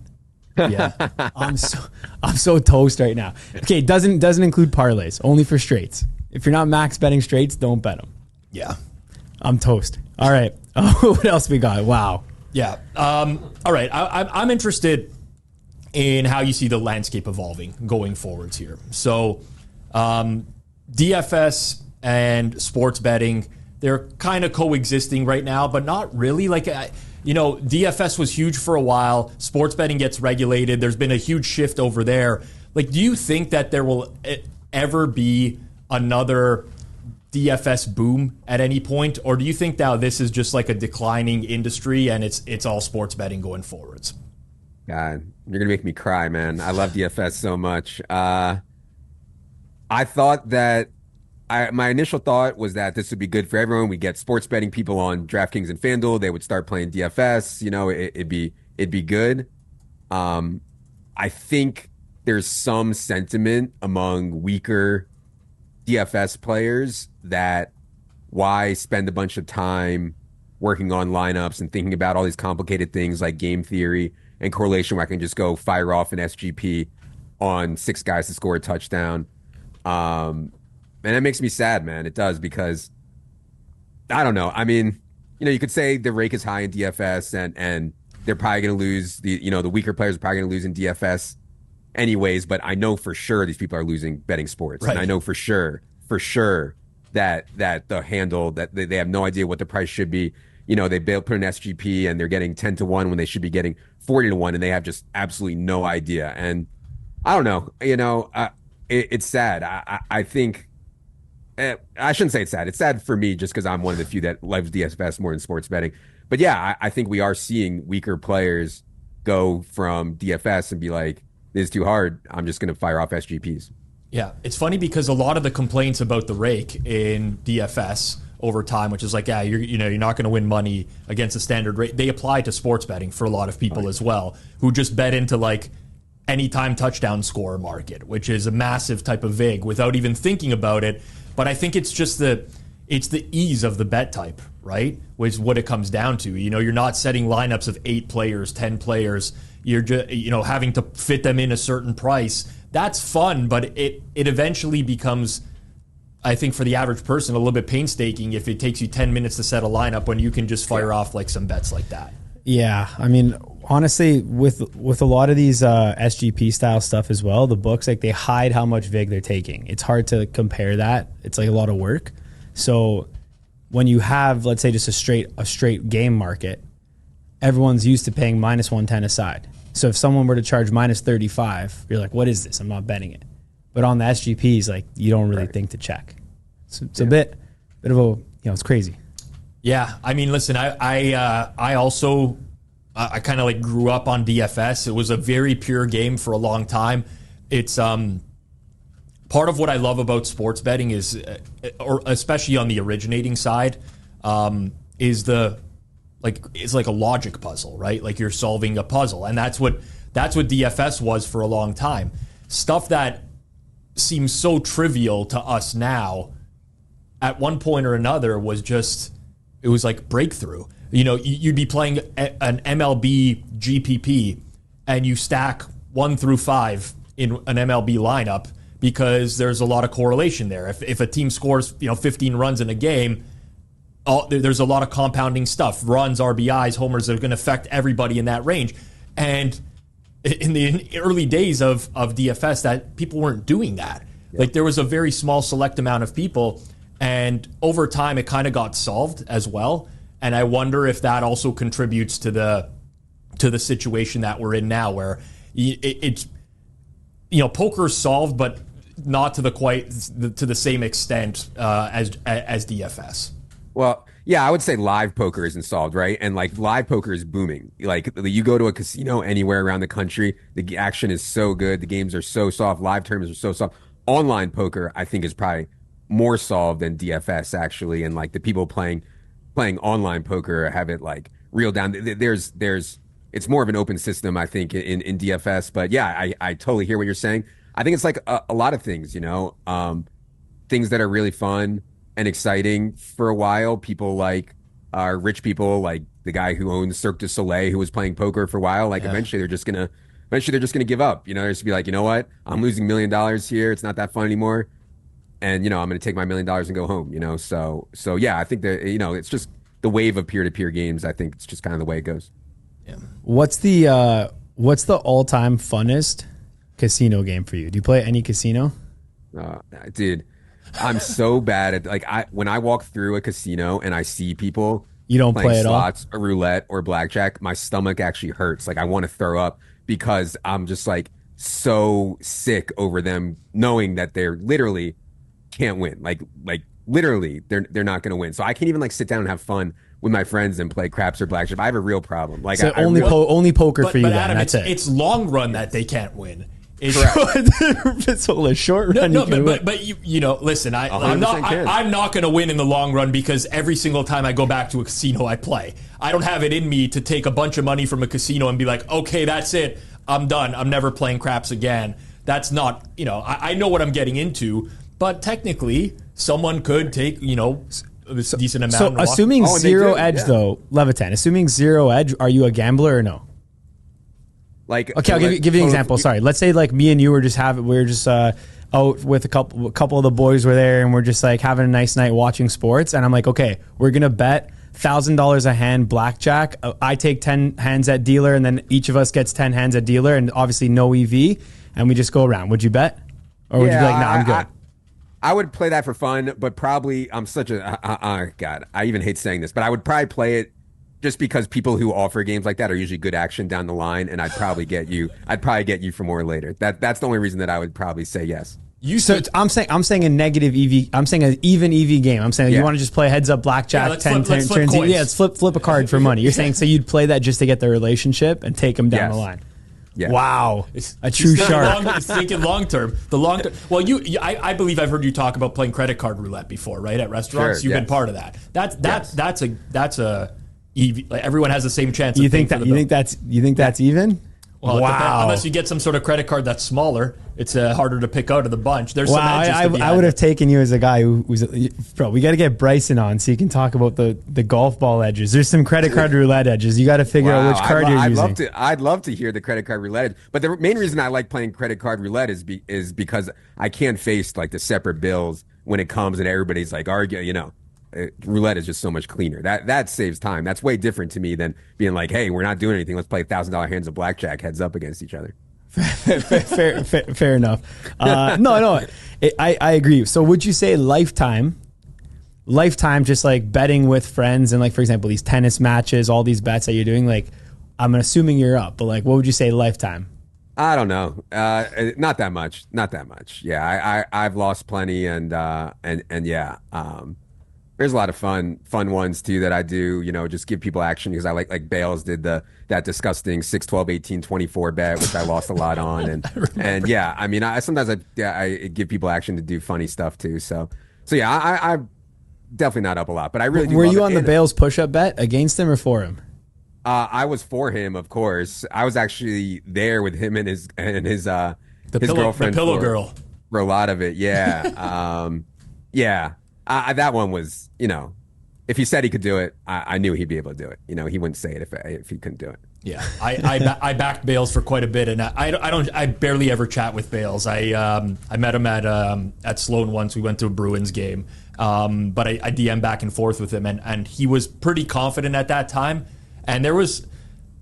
Yeah, I'm so toast right now. Okay, doesn't include parlays. Only for straights. If you're not max betting straights, don't bet them. Yeah, I'm toast. All right. What else we got? Wow. Yeah. All right. I'm interested in how you see the landscape evolving going forwards here. So, DFS and sports betting, they're kind of coexisting right now, but not really. Like, DFS was huge for a while. Sports betting gets regulated. There's been a huge shift over there. Like, do you think that there will ever be another DFS boom at any point? Or do you think now this is just like a declining industry and it's all sports betting going forwards? God, you're going to make me cry, man. I love DFS so much. I thought that my initial thought was that this would be good for everyone. We get sports betting people on DraftKings and FanDuel. They would start playing DFS. It'd be good. I think there's some sentiment among weaker DFS players that why spend a bunch of time working on lineups and thinking about all these complicated things like game theory and correlation where I can just go fire off an SGP on 6 guys to score a touchdown. And that makes me sad, man. It does, because I don't know. You could say the rake is high in DFS and they're probably going to lose. The weaker players are probably going to lose in DFS anyways, but I know for sure these people are losing betting sports. Right. And I know for sure that the handle, that they have no idea what the price should be. They put an SGP and they're getting 10 to 1 when they should be getting 40 to 1, and they have just absolutely no idea. And I don't know, it's sad. I think, I shouldn't say it's sad. It's sad for me just because I'm one of the few that loves DFS more than sports betting. But yeah, I think we are seeing weaker players go from DFS and be like, this is too hard. I'm just going to fire off SGPs. Yeah, it's funny because a lot of the complaints about the rake in DFS over time, which is like, yeah, you're not going to win money against a standard rate. They apply to sports betting for a lot of people as well, who just bet into like anytime touchdown score market, which is a massive type of vig without even thinking about it. But I think it's just the ease of the bet type, right? Which is what it comes down to. You're not setting lineups of 8 players, 10 players. You're just, having to fit them in a certain price. That's fun, but it eventually becomes, I think, for the average person, a little bit painstaking if it takes you 10 minutes to set a lineup when you can just fire off like some bets like that. Yeah, I mean, honestly, with a lot of these SGP style stuff as well, the books, like, they hide how much vig they're taking. It's hard to compare that. It's like a lot of work. So when you have, let's say, just a straight game market, everyone's used to paying minus 110 aside. So if someone were to charge minus 35, you're like, what is this? I'm not betting it. But on the SGPs, like, you don't really think to check. So it's a bit of a, it's crazy. Yeah, I mean, listen, I also kind of like grew up on DFS. It was a very pure game for a long time. It's part of what I love about sports betting is, or especially on the originating side, is it's like a logic puzzle, right? Like you're solving a puzzle, and that's what DFS was for a long time. Stuff that seems so trivial to us now, at one point or another, it was like breakthrough. You'd be playing an MLB GPP, and you stack 1 through 5 in an MLB lineup because there's a lot of correlation there. If a team scores 15 runs in a game, there's a lot of compounding stuff. Runs, RBIs, homers are going to affect everybody in that range. And in the early days of DFS, that people weren't doing that. Yeah. Like there was a very small select amount of people, and over time it kind of got solved as well. And I wonder if that also contributes to the situation that we're in now, where it's poker's solved, but not to the same extent as DFS. Well, yeah, I would say live poker isn't solved, right? And like live poker is booming. Like you go to a casino anywhere around the country, the action is so good, the games are so soft, live terms are so soft. Online poker, I think, is probably more solved than DFS actually, and like the people playing online poker have it like reeled down. It's more of an open system, I think, in DFS. But yeah, I totally hear what you're saying. I think it's like a lot of things, things that are really fun and exciting for a while. People like rich people, like the guy who owns Cirque du Soleil, who was playing poker for a while. Like eventually they're just gonna give up. They're just gonna be like, you know what? I'm losing $1 million here. It's not that fun anymore. And I'm gonna take my $1 million and go home. So yeah, I think that it's just the wave of peer-to-peer games. I think it's just kind of the way it goes. Yeah. What's the all-time funnest casino game for you? Do you play any casino? Dude, I'm so bad at when I walk through a casino and I see people you don't play at slots, or roulette or blackjack, my stomach actually hurts. Like I want to throw up because I'm just like so sick over them knowing that they're literally can't win. Like literally they're not going to win. So I can't even like sit down and have fun with my friends and play craps or blackjack. I have a real problem. Like so only poker for you. But Adam, that's it's long run that they can't win. It's a short run. But listen, I'm not going to win in the long run because every single time I go back to a casino, I play. I don't have it in me to take a bunch of money from a casino and be like, okay, that's it. I'm done. I'm never playing craps again. That's not, I know what I'm getting into, but technically someone could take, a decent amount. So assuming zero edge though, Levitan, assuming zero edge, are you a gambler or no? Like, okay, I'll give you an example. Sorry, let's say like me and you were just out with a couple of the boys were there, and we're just like having a nice night watching sports. And I'm like, okay, we're gonna bet $1,000 a hand blackjack. I take 10 hands at dealer, and then each of us gets 10 hands at dealer, and obviously no EV, and we just go around. Would you bet, or would you be like, nah, I'm good? I would play that for fun, but probably I'm such a God. I even hate saying this, but I would probably play it just because people who offer games like that are usually good action down the line, and I'd probably get you for more later. That's the only reason that I would probably say yes. I'm saying a negative EV. I'm saying an even EV game. I'm saying you want to just play heads up blackjack, 10 turns. Let's flip a card for money. You're saying so you'd play that just to get the relationship and take them down the line. Yeah. Wow, a true shark. It's thinking long term. The long term. Well, I believe I've heard you talk about playing credit card roulette before, right? At restaurants, you've been part of that. That's a EV. Like, everyone has the same chance. You think that's even? Well, wow. Unless you get some sort of credit card that's smaller, it's harder to pick out of the bunch. There's some edges I would have taken you as a guy who's bro. We got to get Bryson on so you can talk about the golf ball edges. There's some credit card roulette edges. You got to figure out which card you're using. I'd love to hear the credit card roulette. But the main reason I like playing credit card roulette is because I can't face like the separate bills when it comes and everybody's like arguing. You know, roulette is just so much cleaner. That saves time. That's way different to me than being like, hey, we're not doing anything. Let's play $1,000 hands of blackjack heads up against each other. fair enough. No, I agree. So would you say lifetime, just like betting with friends and like, for example, these tennis matches, all these bets that you're doing, like, I'm assuming you're up, but like, what would you say lifetime? I don't know. Not that much. Yeah. I've lost plenty and yeah. There's a lot of fun ones too that I do, you know, just give people action because I like Bales did that disgusting 6, 12, 18, 24 bet, which I lost a lot on. And yeah, I mean, sometimes I give people action to do funny stuff too. So yeah, I'm definitely not up a lot, but I really do. Were you on the Bales push-up bet against him or for him? I was for him, of course. I was actually there with him and his girlfriend, the pillow girl, for a lot of it. Yeah. Yeah. That one was, you know, if he said he could do it, I knew he'd be able to do it. You know, he wouldn't say it if he couldn't do it. Yeah, I backed Bales for quite a bit, and I barely ever chat with Bales. I met him at Sloan once. We went to a Bruins game, but I DM back and forth with him, and he was pretty confident at that time. And there was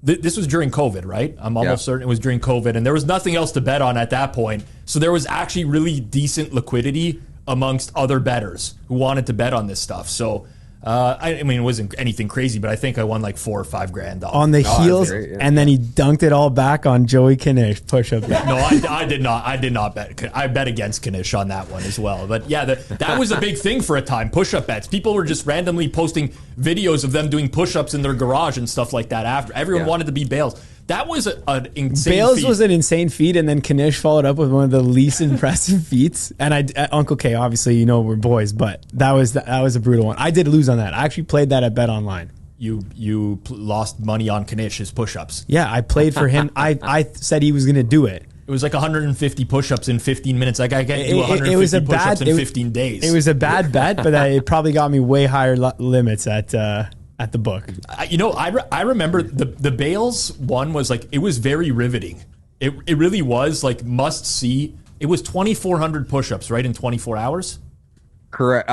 this was during COVID, right? I'm almost certain it was during COVID, and there was nothing else to bet on at that point. So there was actually really decent liquidity amongst other bettors who wanted to bet on this stuff. So, I mean, it wasn't anything crazy, but I think I won like $4 or $5 grand on the heels, and then he dunked it all back on Joey Knish push-up. No, I did not. I did not bet. I bet against Knish on that one as well. But yeah, that was a big thing for a time. Push-up bets. People were just randomly posting videos of them doing push-ups in their garage and stuff like that. After everyone wanted to be Bales. That was an insane Bales feat. was an insane feat, and then Knish followed up with one of the least impressive feats. And Uncle K, obviously, you know we're boys, but that was a brutal one. I did lose on that. I actually played that at Bet Online. You lost money on Knish's push-ups. Yeah, I played for him. I said he was going to do it. It was like 150 push-ups in 15 minutes. Like I can't do 150 push-ups in 15 days. It was a bad bet, but it probably got me way higher limits at the book. You know, I remember the Bales one was like, it was very riveting. It really was like must see. It was 2,400 push-ups, right, in 24 hours? Correct.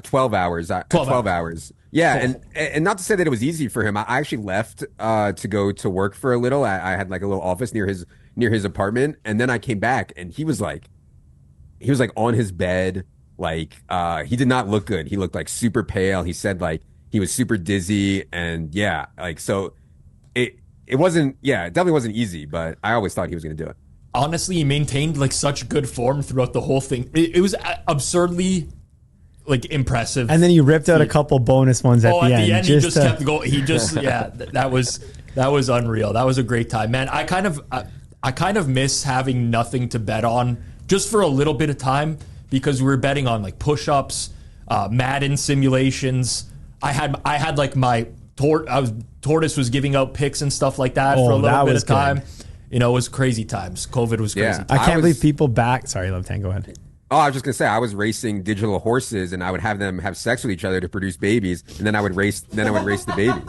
12 hours. 12 hours. Yeah, and not to say that it was easy for him. I actually left to go to work for a little. I had like a little office near his apartment, and then I came back, and he was like on his bed, like he did not look good. He looked like super pale. He said like he was super dizzy, and yeah, like so it wasn't. Yeah, it definitely wasn't easy, but I always thought he was going to do it. Honestly, he maintained like such good form throughout the whole thing. It was absurdly like impressive. And then he ripped out a couple bonus ones at the end. He just kept going. He just that was unreal. That was a great time, man. I kind of miss having nothing to bet on just for a little bit of time because we were betting on like push-ups, Madden simulations. I had like my Tortoise was giving out picks and stuff like that for a little bit of time. Good. You know, it was crazy times. COVID was crazy. I can't believe people back. Sorry, Levitan, go ahead. Oh, I was just gonna say I was racing digital horses, and I would have them have sex with each other to produce babies, and then I would race the babies.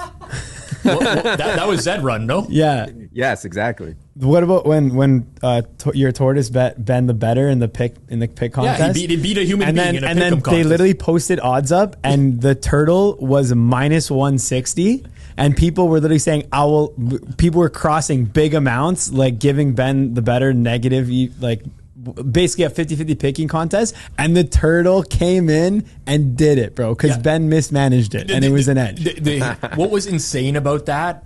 Well, that was Zed Run, no? Yeah. Yes, exactly. What about when your Tortoise bet Ben the better in the pick contest? Yeah, he beat a human being in a pick contest. They literally posted odds up, and the turtle was minus 160. And people were literally saying, people were crossing big amounts, like giving Ben the better negative, like basically a 50-50 picking contest. And the turtle came in and did it, bro, because Ben mismanaged it, and it was an edge. What was insane about that,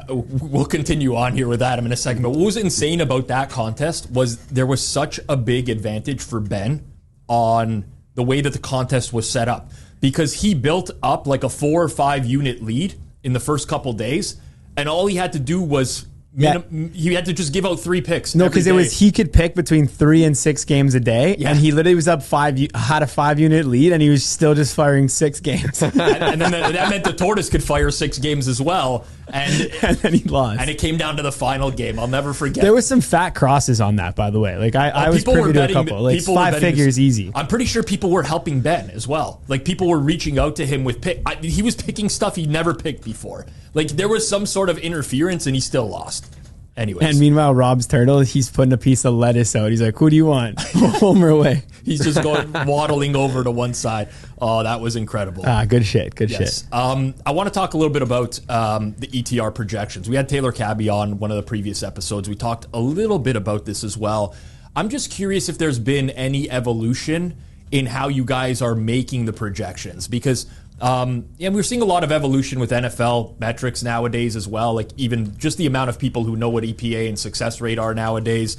we'll continue on here with Adam in a second. But what was insane about that contest was there was such a big advantage for Ben on the way that the contest was set up, because he built up like a 4 or 5 unit lead in the first couple days, and all he had to do was he had to just give out 3 picks. No, because he could pick between 3 and 6 games a day, and he literally was up 5, had a 5 unit lead, and he was still just firing 6 games. and then that meant the tortoise could fire 6 games as well, and then he lost. And it came down to the final game. I'll never forget. There was some fat crosses on that, by the way. Like I was privy to a couple, like 5 figures easy. I'm pretty sure people were helping Ben as well. Like people were reaching out to him with he was picking stuff he'd never picked before. Like there was some sort of interference, and he still lost. Anyways. And meanwhile, Rob's turtle, he's putting a piece of lettuce out. He's like, "Who do you want?" Home or away? He's just going waddling over to one side. Oh, that was incredible. Good shit. Good shit. I want to talk a little bit about the ETR projections. We had Taylor Cabby on one of the previous episodes. We talked a little bit about this as well. I'm just curious if there's been any evolution in how you guys are making the projections, because we're seeing a lot of evolution with NFL metrics nowadays as well. Like even just the amount of people who know what EPA and success rate are nowadays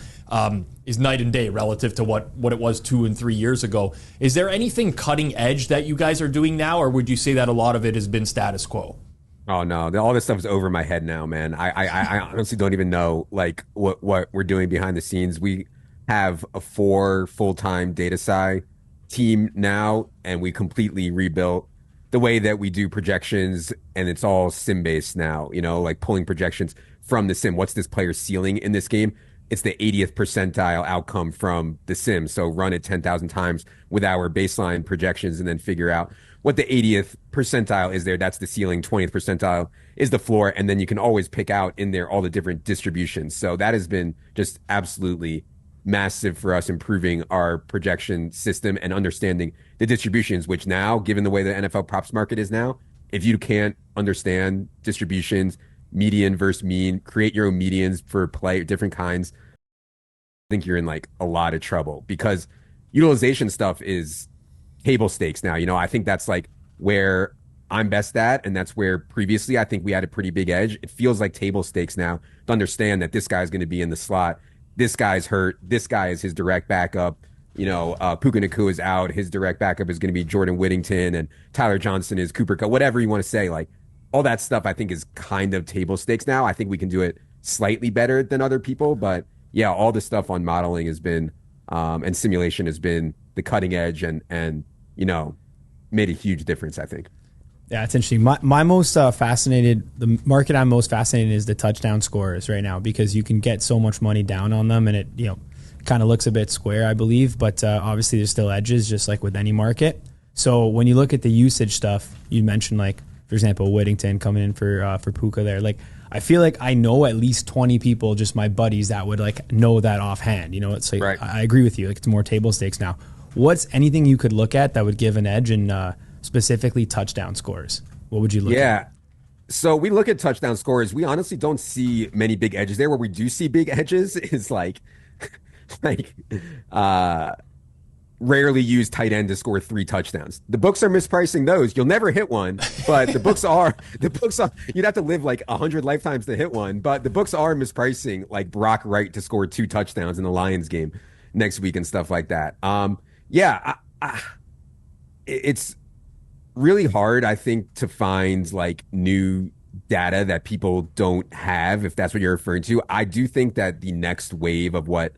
is night and day relative to what it was 2 and 3 years ago. Is there anything cutting edge that you guys are doing now, or would you say that a lot of it has been status quo? Oh no, all this stuff is over my head now, man. I honestly don't even know like what we're doing behind the scenes. We have a 4 full-time data sci team now, and we completely rebuilt the way that we do projections, and it's all sim based now, like pulling projections from the sim. What's this player's ceiling in this game? It's the 80th percentile outcome from the sim. So run it 10,000 times with our baseline projections and then figure out what the 80th percentile is there. That's the ceiling. 20th percentile is the floor. And then you can always pick out in there all the different distributions. So that has been just absolutely massive for us, improving our projection system and understanding the distributions, which now, given the way the NFL props market is now, if you can't understand distributions, median versus mean, create your own medians for different kinds, I think you're in like a lot of trouble, because utilization stuff is table stakes now. I think that's like where I'm best at, and that's where previously I think we had a pretty big edge. It feels like table stakes now to understand that this guy's going to be in the slot. This guy's hurt. This guy is his direct backup. Puka Nacua is out. His direct backup is going to be Jordan Whittington, and Tyler Johnson is Cooper Kupp. Whatever you want to say, like all that stuff, I think is kind of table stakes now. I think we can do it slightly better than other people, but yeah, all the stuff on modeling has been and simulation has been the cutting edge, and made a huge difference, I think. Yeah, it's interesting. My most the market I'm most fascinated in is the touchdown scorers right now, because you can get so much money down on them, and it kind of looks a bit square, I believe, but obviously there's still edges, just like with any market. So when you look at the usage stuff, you mentioned, like, for example, Whittington coming in for Puka there. Like, I feel like I know at least 20 people, just my buddies, that would like know that offhand. It's like, right. I agree with you. Like, it's more table stakes now. What's anything you could look at that would give an edge in specifically touchdown scores? What would you look at? Yeah. So we look at touchdown scores. We honestly don't see many big edges there. Where we do see big edges is like rarely used tight end to score 3 touchdowns. The books are mispricing those. You'll never hit one, but the books are, you'd have to live like 100 lifetimes to hit one, but the books are mispricing like Brock Wright to score 2 touchdowns in the Lions game next week and stuff like that. It's really hard, I think, to find like new data that people don't have, if that's what you're referring to. I do think that the next wave of what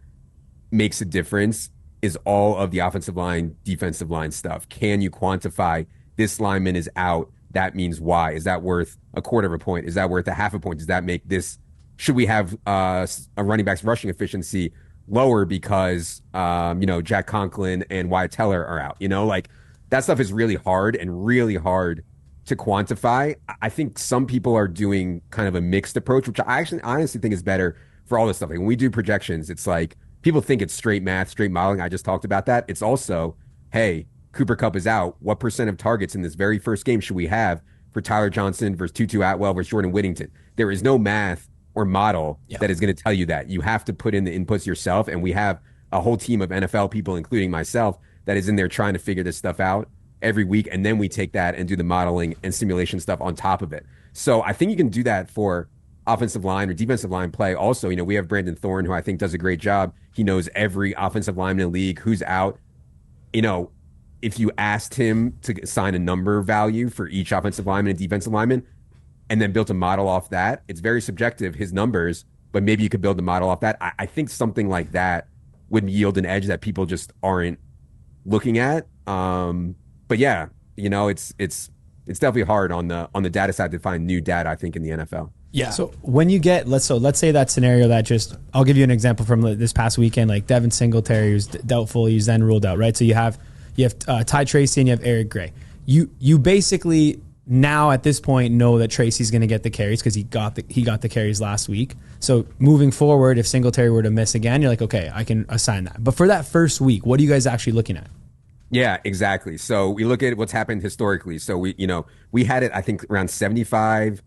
makes a difference is all of the offensive line, defensive line stuff. Can you quantify this lineman is out? That means why? Is that worth a quarter of a point? Is that worth a half a point? Does that make this? Should we have a running back's rushing efficiency lower because Jack Conklin and Wyatt Teller are out? Like that stuff is really hard to quantify. I think some people are doing kind of a mixed approach, which I actually honestly think is better for all this stuff. Like when we do projections, it's like people think it's straight math, straight modeling. I just talked about that. It's also, hey, Cooper Kupp is out. What percent of targets in this very first game should we have for Tyler Johnson versus Tutu Atwell versus Jordan Whittington? There is no math or model that is going to tell you that. You have to put in the inputs yourself, and we have a whole team of NFL people, including myself, that is in there trying to figure this stuff out every week, and then we take that and do the modeling and simulation stuff on top of it. So I think you can do that for offensive line or defensive line play. Also, we have Brandon Thorne, who I think does a great job. He knows every offensive lineman in the league, who's out. If you asked him to assign a number value for each offensive lineman and defensive lineman and then built a model off that, it's very subjective, his numbers, but maybe you could build a model off that. I think something like that would yield an edge that people just aren't looking at. But yeah, it's definitely hard on the data side to find new data, I think, in the NFL. Yeah. So when you get, let's say that scenario that I'll give you an example from this past weekend, like Devin Singletary, who's doubtful, he's then ruled out, right? So you have Ty Tracy and you have Eric Gray. You basically now at this point know that Tracy's going to get the carries because he got the carries last week. So moving forward, if Singletary were to miss again, you're like, okay, I can assign that. But for that first week, what are you guys actually looking at? Yeah, exactly. So we look at what's happened historically. So we had it, I think, around 75%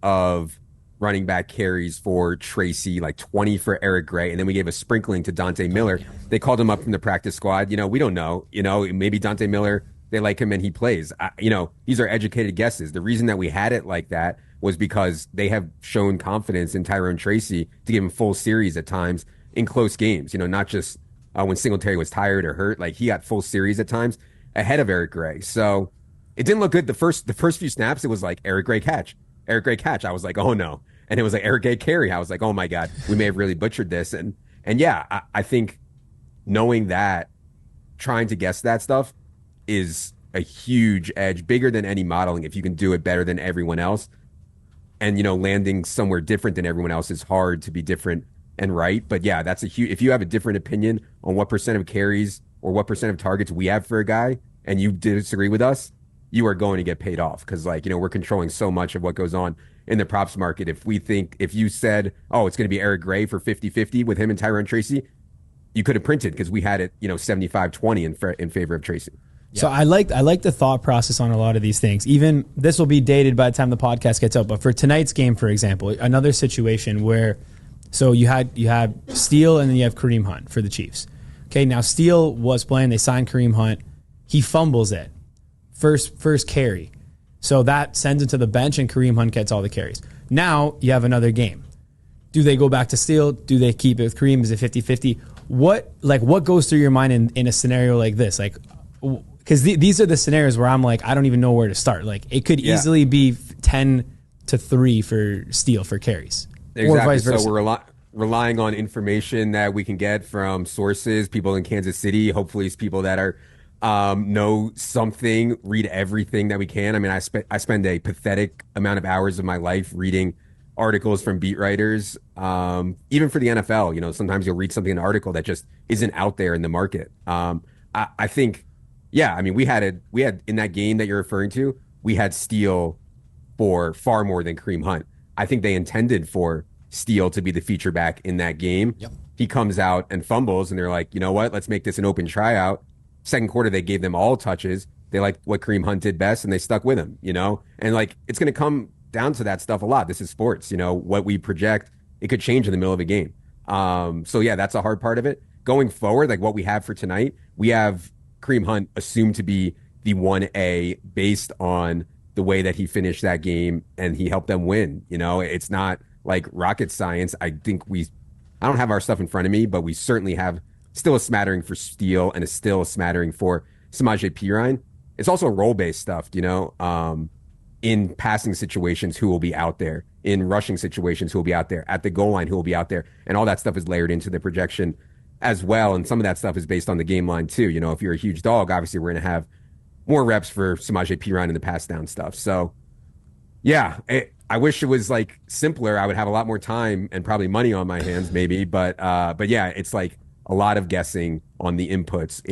of running back carries for Tracy, like 20 for Eric Gray, and then we gave a sprinkling to Dante Miller. They called him up from the practice squad. We don't know. Maybe Dante Miller, they like him and he plays. These are educated guesses. The reason that we had it like that was because they have shown confidence in Tyrone Tracy to give him full series at times in close games. Not just when Singletary was tired or hurt. Like, he got full series at times ahead of Eric Gray. So it didn't look good. The first few snaps, it was like Eric Gray catch. I was like, oh no. And it was like Eric Gray carry. I was like, oh my God, we may have really butchered this. And yeah, I think knowing that, trying to guess that stuff is a huge edge, bigger than any modeling. If you can do it better than everyone else, and landing somewhere different than everyone else is hard to be different and right. But yeah, that's a huge. If you have a different opinion on what percent of carries or what percent of targets we have for a guy, and you disagree with us, you are going to get paid off because, we're controlling so much of what goes on in the props market. If you said, oh, it's going to be Eric Gray for 50-50 with him and Tyrone Tracy, you could have printed because we had it, 75-20 in favor of Tracy. So I like the thought process on a lot of these things. Even this will be dated by the time the podcast gets out. But for tonight's game, for example, another situation where, so you have Steele and then you have Kareem Hunt for the Chiefs. Okay, now Steele was playing. They signed Kareem Hunt. He fumbles it. First carry. So that sends it to the bench and Kareem Hunt gets all the carries. Now you have another game. Do they go back to Steele? Do they keep it with Kareem? Is it 50-50? What goes through your mind in a scenario like this? Like, because these are the scenarios where I'm like, I don't even know where to start. Like, it could easily be 10-3 for Steele for carries. Exactly. Or vice versa. So we're relying on information that we can get from sources, people in Kansas City. Hopefully it's people that are know something, read everything that we can. I mean, I spend a pathetic amount of hours of my life reading articles from beat writers, even for the NFL. Sometimes you'll read something in an article that just isn't out there in the market. I think, yeah, I mean, we had in that game that you're referring to, we had Steele for far more than Kareem Hunt. I think they intended for Steele to be the feature back in that game. Yep. He comes out and fumbles, and they're like, you know what? Let's make this an open tryout. Second quarter, they gave them all touches. They liked what Kareem Hunt did best, and they stuck with him, And, it's going to come down to that stuff a lot. This is sports, what we project, it could change in the middle of a game. So, yeah, that's a hard part of it. Going forward, like what we have for tonight, we have Kareem Hunt assumed to be the 1A based on the way that he finished that game and he helped them win. It's not like rocket science. I think I don't have our stuff in front of me, but we certainly have still a smattering for Steele and still a smattering for Samaje Perine. It's also role-based stuff, in passing situations, who will be out there, in rushing situations, who will be out there, at the goal line, who will be out there. And all that stuff is layered into the projection as well. And some of that stuff is based on the game line too. If you're a huge dog, obviously we're going to have more reps for Samaje Perine in the pass down stuff. So yeah, I wish it was simpler. I would have a lot more time and probably money on my hands maybe. But yeah, it's a lot of guessing on the inputs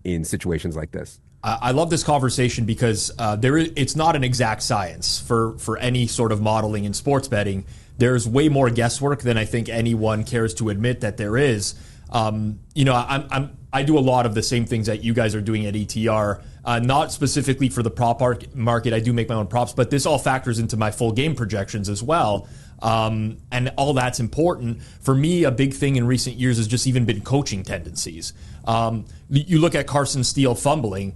in situations like this. I love this conversation because it's not an exact science for any sort of modeling in sports betting. There's way more guesswork than I think anyone cares to admit that there is. I do a lot of the same things that you guys are doing at ETR, not specifically for the prop market. I do make my own props, but this all factors into my full game projections as well. And all that's important. For me, a big thing in recent years has just even been coaching tendencies. You look at Carson Steele fumbling,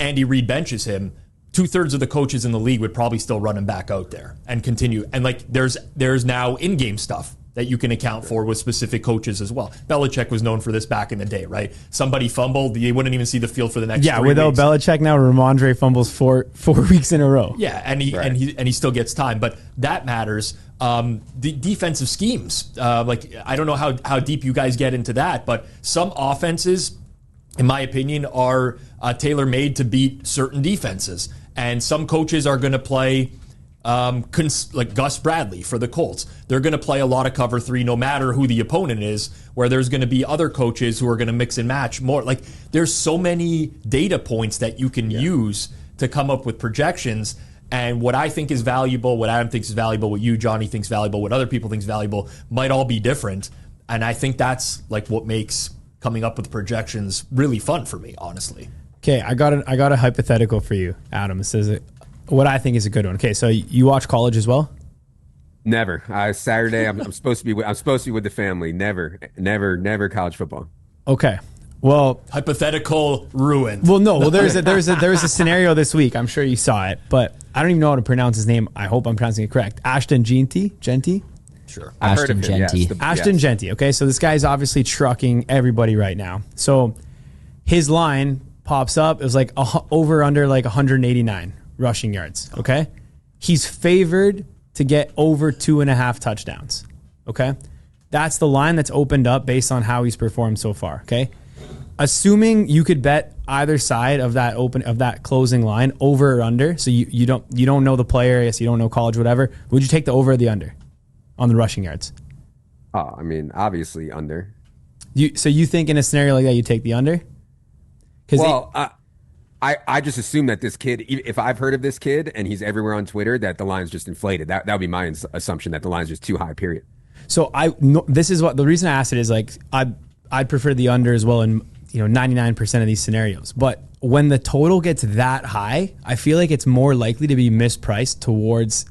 Andy Reid benches him. 2/3 of the coaches in the league would probably still run him back out there and continue. And like there's now in-game stuff that you can account for with specific coaches as well. Belichick was known for this back in the day, right? Somebody fumbled, they wouldn't even see the field for the next 3 without weeks. Belichick now, Ramondre fumbles four weeks in a row. Yeah, and he still gets time, but that matters. The defensive schemes, like I don't know how deep you guys get into that, but some offenses, in my opinion, are tailor-made to beat certain defenses, and some coaches are going to play. Like Gus Bradley for the Colts, they're going to play a lot of cover 3 no matter who the opponent is, where there's going to be other coaches who are going to mix and match more. Like there's so many data points that you can use to come up with projections, and what I think is valuable, what Adam thinks is valuable, what you, Johnny, thinks valuable, what other people think is valuable might all be different, and I think that's like what makes coming up with projections really fun for me, honestly. Okay, I got a hypothetical for you, Adam. It says what I think is a good one. Okay, so you watch college as well? Never. Saturday, I'm supposed to be with the family. Never college football. Okay. Well, hypothetical ruined. Well, no. Well, there was a scenario this week. I'm sure you saw it, but I don't even know how to pronounce his name. I hope I'm pronouncing it correct. Ashton Genty. Sure. Ashton Genty. Ashton Genty. Okay, so this guy's obviously trucking everybody right now. So his line pops up. It was like over under like 189 rushing yards. Okay, he's favored to get over 2.5 touchdowns. Okay, that's the line that's opened up based on how he's performed so far. Okay, assuming you could bet either side of that closing line, over or under. So you don't know the player. Yes, you don't know college, whatever. Would you take the over or the under on the rushing yards? Oh, I mean, obviously under. So you think in a scenario like that, you take the under? I just assume that this kid, if I've heard of this kid and he's everywhere on Twitter, that the line's just inflated. That would be my assumption, that the line's just too high, period. So this is what the reason I asked it is, like I'd prefer the under as well in 99% of these scenarios. But when the total gets that high, I feel like it's more likely to be mispriced towards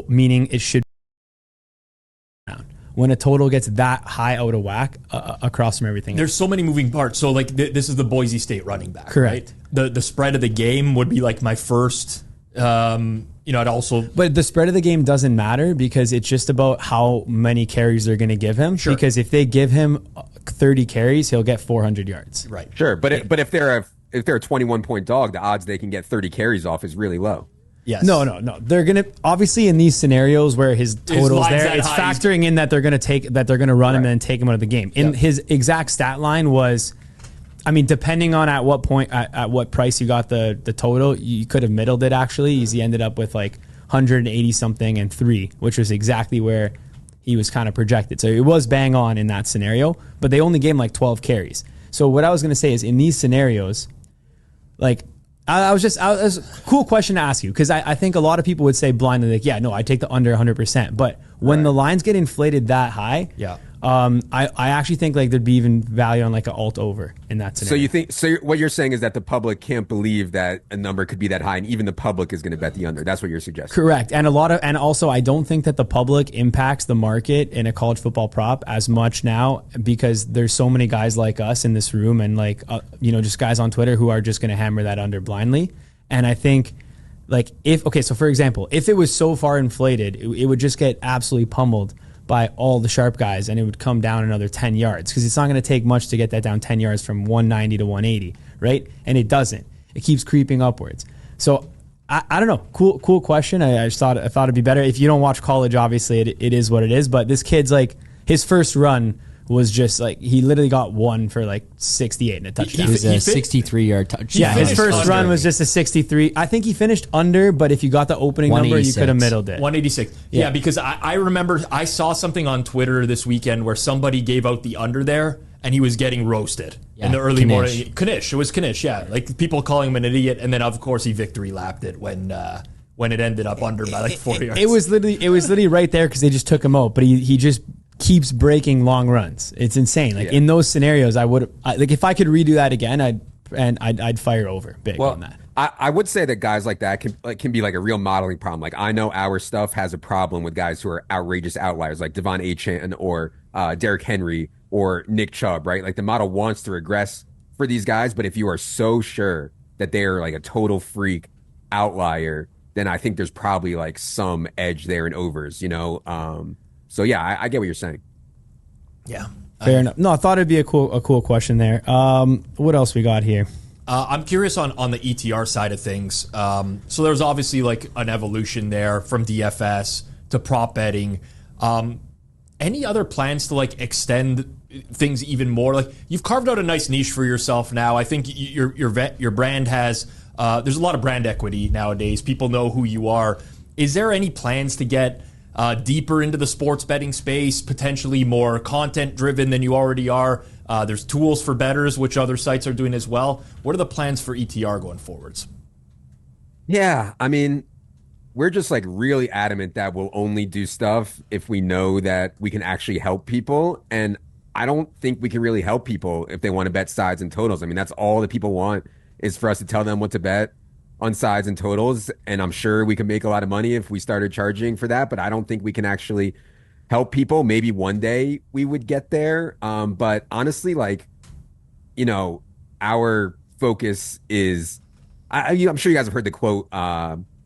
meaning it should be around. When a total gets that high out of whack across from everything. There's so many moving parts. So like this is the Boise State running back, correct? Right? The spread of the game would be like my first. It also. But the spread of the game doesn't matter because it's just about how many carries they're going to give him. Sure. Because if they give him 30 carries, he'll get 400 yards. Right. Sure, but if they're a 21-point dog, the odds they can get 30 carries off is really low. Yes. No. They're gonna obviously in these scenarios where his total's there, it's factoring in that they're gonna run him and then take him out of the game. In his exact stat line was, I mean, depending on at what point at what price you got the total, you could have middled it actually. He ended up with like 180 something and 3, which was exactly where he was kind of projected. So it was bang on in that scenario, but they only gave him like 12 carries. So what I was gonna say is in these scenarios, like. I was a cool question to ask you because I think a lot of people would say blindly, like, yeah, no, I take the under 100%. But when the lines get inflated that high, I actually think like there'd be even value on like an alt over in that scenario. So what you're saying is that the public can't believe that a number could be that high, and even the public is going to bet the under. That's what you're suggesting. Correct. And also I don't think that the public impacts the market in a college football prop as much now because there's so many guys like us in this room and like just guys on Twitter who are just going to hammer that under blindly. And I think like so for example, if it was so far inflated, it would just get absolutely pummeled by all the sharp guys, and it would come down another 10 yards because it's not going to take much to get that down 10 yards from 190 to 180, right? And it doesn't. It keeps creeping upwards. So I don't know. Cool question. I just thought it'd be better. If you don't watch college, obviously it is what it is. But this kid's like his first run was just like he literally got one for like 68 and a touchdown. It was a 63-yard touchdown. Yeah, his first run was just a 63. I think he finished under, but if you got the opening number, you could have middled it. 186. Yeah, because I remember I saw something on Twitter this weekend where somebody gave out the under there and he was getting roasted in the early morning. Knish. It was Knish, yeah. Like people calling him an idiot, and then of course he victory lapped it when it ended up under by like 4 yards. It was literally right there because they just took him out, but he just keeps breaking long runs. It's insane. Like in those scenarios, I would like if I could redo that again, I'd fire over big on that. I would say that guys like that can be like a real modeling problem. Like I know our stuff has a problem with guys who are outrageous outliers, like Devon Achane or Derrick Henry or Nick Chubb, right? Like the model wants to regress for these guys, but if you are so sure that they are like a total freak outlier, then I think there's probably like some edge there in overs, you know? So yeah, I get what you're saying. Yeah. Fair enough. No, I thought it'd be a cool question there. What else we got here? I'm curious on the ETR side of things. So there's obviously like an evolution there from DFS to prop betting. Any other plans to like extend things even more? Like you've carved out a nice niche for yourself now. I think your brand has there's a lot of brand equity nowadays. People know who you are. Is there any plans to get deeper into the sports betting space, potentially more content driven than you already are? There's tools for bettors, which other sites are doing as well. What are the plans for ETR going forwards? Yeah, I mean, we're just like really adamant that we'll only do stuff if we know that we can actually help people. And I don't think we can really help people if they want to bet sides and totals. I mean, that's all that people want is for us to tell them what to bet on sides and totals. And I'm sure we can make a lot of money if we started charging for that, but I don't think we can actually help people. Maybe one day we would get there. But honestly, like, you know, our focus is, I'm sure you guys have heard the quote,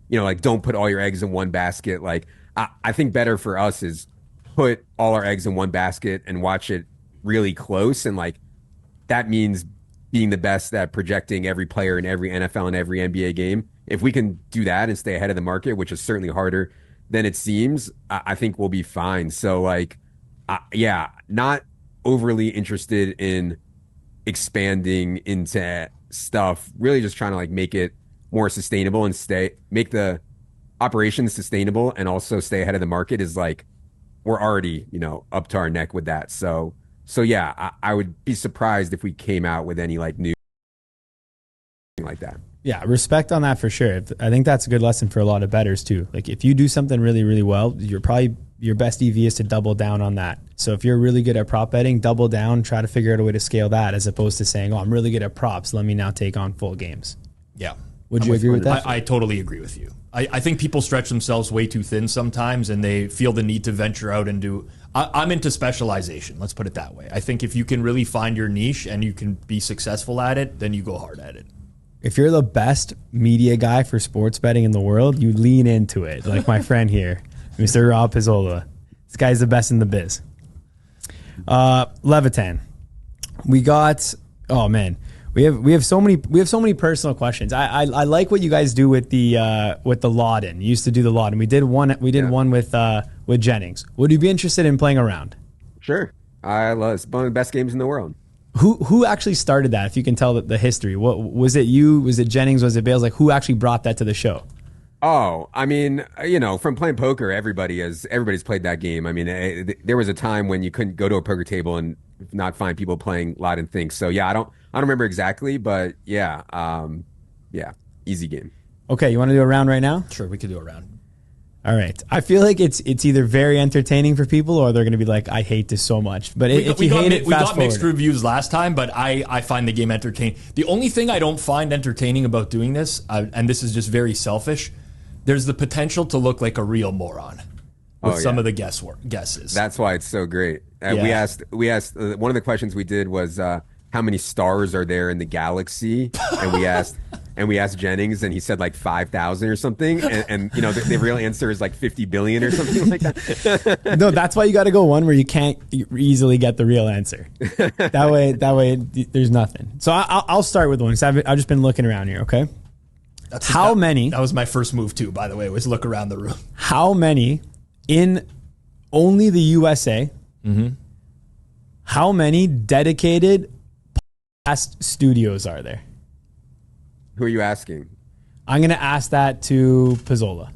you know, like, don't put all your eggs in one basket. Like, I think better for us is put all our eggs in one basket and watch it really close. And like, that means being the best at projecting every player in every NFL and every NBA game. If we can do that and stay ahead of the market, which is certainly harder than it seems, I think we'll be fine. So like, yeah, not overly interested in expanding into stuff, really just trying to like make it more sustainable and make the operation sustainable and also stay ahead of the market is like, we're already, you know, up to our neck with that. So yeah, I would be surprised if we came out with any like new thing like that. Yeah, respect on that for sure. I think that's a good lesson for a lot of bettors too. Like if you do something really, really well, your best EV is to double down on that. So if you're really good at prop betting, double down, try to figure out a way to scale that as opposed to saying, oh, I'm really good at props, let me now take on full games. Yeah. Would you agree with that? I totally agree with you. I think people stretch themselves way too thin sometimes and they feel the need to venture out and do. I'm into specialization. Let's put it that way. I think if you can really find your niche and you can be successful at it, then you go hard at it. If you're the best media guy for sports betting in the world, you lean into it. Like my friend here, Mr. Rob Pizzola. This guy's the best in the biz. Levitan. We got, oh man, we have so many personal questions. I like what you guys do with the Lodden. You used to do the Lodden. We did one with Jennings. Would you be interested in playing around? Sure. I love it's one of the best games in the world. Who actually started that? If you can tell the history, what was it? You? Was it Jennings? Was it Bales? Like who actually brought that to the show? Oh, I mean, you know, from playing poker, everybody's played that game. I mean, there was a time when you couldn't go to a poker table and not find people playing Lodden things. So yeah, I don't remember exactly, but yeah, easy game. Okay, you want to do a round right now? Sure, we could do a round. All right. I feel like it's either very entertaining for people or they're going to be like, I hate this so much. But if you hate it, we got mixed reviews last time, but I find the game entertaining. The only thing I don't find entertaining about doing this, and this is just very selfish, there's the potential to look like a real moron with some of the guesses. That's why it's so great. We asked one of the questions we did was how many stars are there in the galaxy, and we asked Jennings, and he said like 5,000 or something, and you know the real answer is like 50 billion or something like that. No, that's why you got to go one where you can't easily get the real answer. That way, there's nothing. So I'll start with one. So I've just been looking around here. Okay, how many? That was my first move too, by the way. Was look around the room. How many in only the USA? Mm-hmm. How many dedicated podcast studios are there? Who are you asking? I'm going to ask that to Pizzola.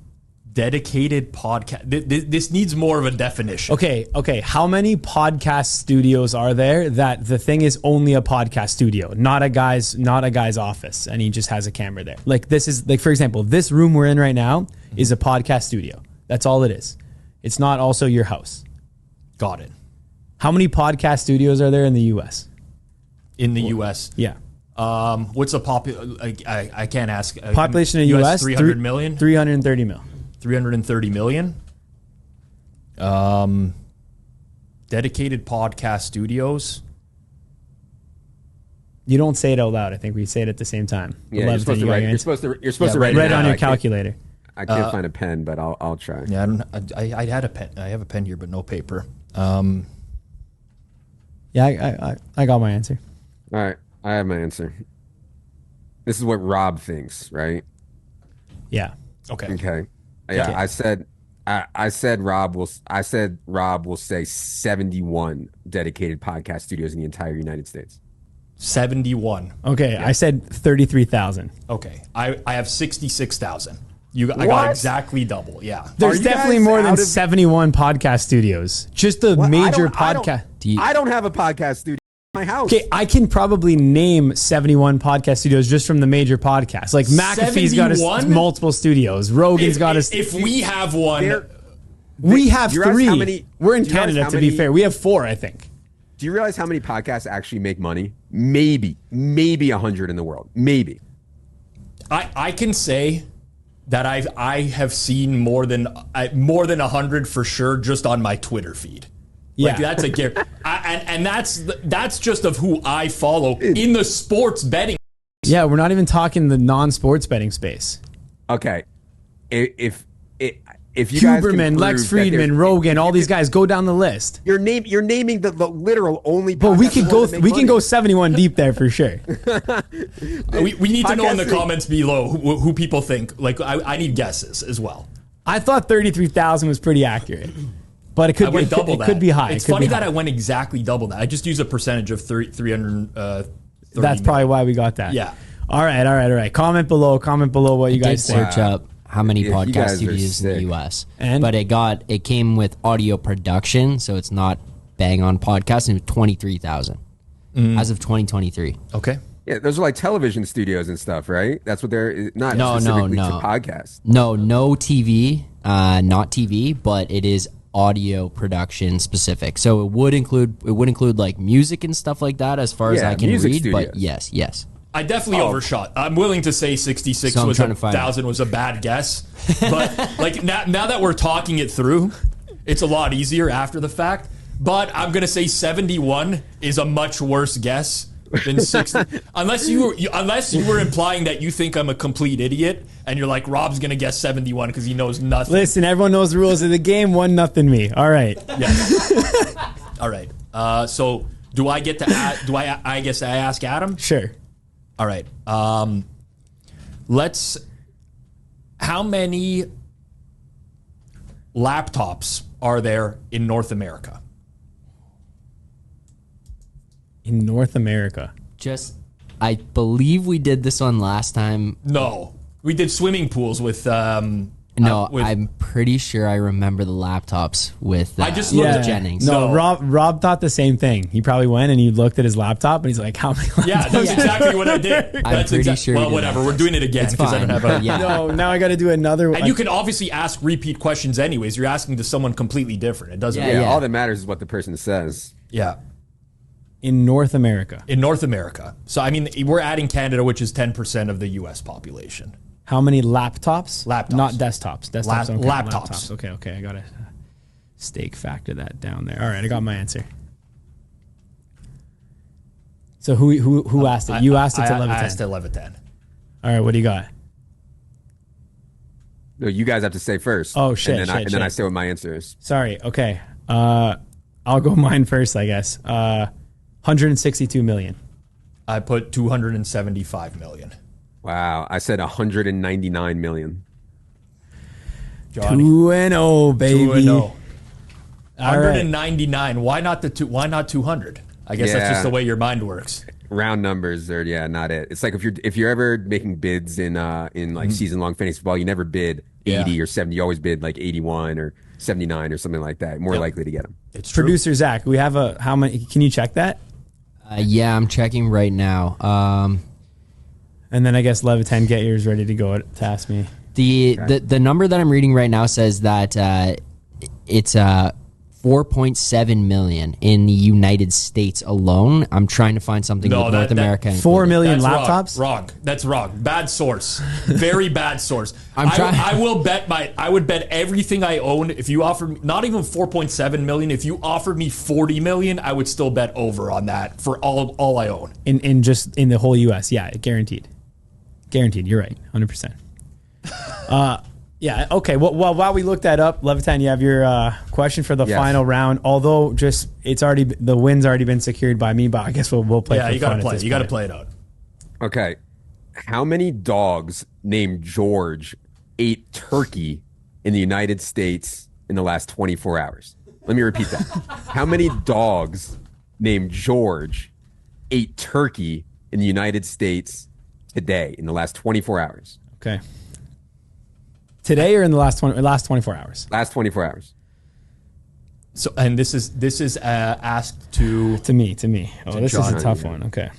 Dedicated podcast. This needs more of a definition. Okay. How many podcast studios are there that the thing is only a podcast studio, not a guy's office, and he just has a camera there? Like this is like, for example, this room we're in right now is a podcast studio. That's all it is. It's not also your house. Got it. How many podcast studios are there in the U.S.? In the U.S. Yeah. What's a I can't ask. Population in the U.S. 300 million? 330 mil. 330 million. Dedicated podcast studios. You don't say it out loud. I think we say it at the same time. Yeah, you're supposed to write. You're supposed to write it on your I calculator. I can't find a pen, but I'll try. Yeah, I had a pen. I have a pen here, but no paper. Yeah, I got my answer. All right, I have my answer. This is what Rob thinks, right? Yeah. Okay. Okay. Yeah, okay. I said Rob will say 71 dedicated podcast studios in the entire United States. 71. Okay, yeah. I said 33,000. Okay, I have 66,000. I got exactly double. Yeah, there's definitely more than 71 podcast studios. Just the major podcast. I don't have a podcast studio in my house. Okay, I can probably name 71 podcast studios just from the major podcasts. Like McAfee's got multiple studios. Rogan's got us. If we have one, we have 3. We're in Canada, to be fair. We have 4, I think. Do you realize how many podcasts actually make money? Maybe 100 in the world. Maybe. I can say that I have seen more than 100 for sure just on my Twitter feed. Yeah, like that's a gift, and that's just of who I follow in the sports betting. Yeah, we're not even talking the non-sports betting space. Okay, if you Huberman, guys Lex Friedman, Rogan, all these guys, go down the list. You're naming the literal only. But we can go 71 deep there for sure. we need to know in the comments below who people think. Like I need guesses as well. I thought 33,000 was pretty accurate, but it could be high. It's funny that I went exactly double that. I just used a percentage of 300. That's probably why we got that. Yeah. All right. Comment below what you guys think. Search up how many podcast studios in the U.S. But it came with audio production, so it's not bang on podcast, and it was 23,000 as of 2023. Okay. Yeah, those are like television studios and stuff, right? That's what they're not specifically to podcasts. No TV, not TV, but it is audio production specific. So it would include like music and stuff like that as far as I can read. Studios. But yes. I definitely overshot. I'm willing to say 66,000 was a bad guess, but like now that we're talking it through, it's a lot easier after the fact. But I'm gonna say 71 is a much worse guess than 60, unless you were implying that you think I'm a complete idiot and you're like Rob's gonna guess 71 because he knows nothing. Listen, everyone knows the rules of the game. 1-0 me. All right. Yes. All right. So do I get to? I guess I ask Adam. Sure. All right. How many laptops are there in North America? In North America? I believe we did this one last time. No. We did swimming pools with... I'm pretty sure I remember the laptops with I just looked at Jennings. No, Rob thought the same thing. He probably went and he looked at his laptop and he's like, how many laptops? Yeah, that's exactly what I did. I'm pretty sure. Well, whatever. We're doing it again because I don't have a... No, now I got to do another one. And you can obviously ask repeat questions anyways. You're asking to someone completely different. It doesn't matter. All that matters is what the person says. Yeah. In North America. So, I mean, we're adding Canada, which is 10% of the U.S. population. How many laptops? Laptops. Not desktops. Laptops. Okay. I got to stake factor that down there. All right, I got my answer. So who asked it? You asked it to Levitan. I asked it to Levitan. All right, what do you got? No, you guys have to say first. Oh, shit. And then I say what my answer is. Sorry. Okay. I'll go mine first, I guess. 162 million. I put 275 million. Wow, I said 199 million. Johnny. 2-0, baby. 2-0. 199. Why not 200? I guess that's just the way your mind works. Round numbers are not it. It's like if you're ever making bids in like season long fantasy football, you never bid 80 or 70. You always bid like 81 or 79 or something like that. More likely to get them. It's true. Producer Zach, we have how many? Can you check that? Yeah, I'm checking right now. And then I guess Levitan, get yours ready to go to ask me. The number that I'm reading right now says that it's 4 4.7 million in the United States alone. I'm trying to find something with North America. 4 million That's laptops? Wrong. That's wrong. Bad source. Very bad source. I would bet everything I own. If you offered me, not even 4.7 million, if you offered me 40 million, I would still bet over on that for all I own. In just in the whole US. Yeah, guaranteed. Guaranteed. You're right. 100%. Yeah. Okay. Well, while we look that up, Levitan, you have your question for the final round. Although the win's already been secured by me, but I guess we'll play. Yeah, for you got to fun play. at this You got to point. play it out. Okay. How many dogs named George ate turkey in the United States in the last 24 hours? Let me repeat that. How many dogs named George ate turkey in the United States today in the last 24 hours? Okay. Today or in the last 24 hours? Last 24 hours. So, and this is asked to me. Oh, this is a tough one. Okay.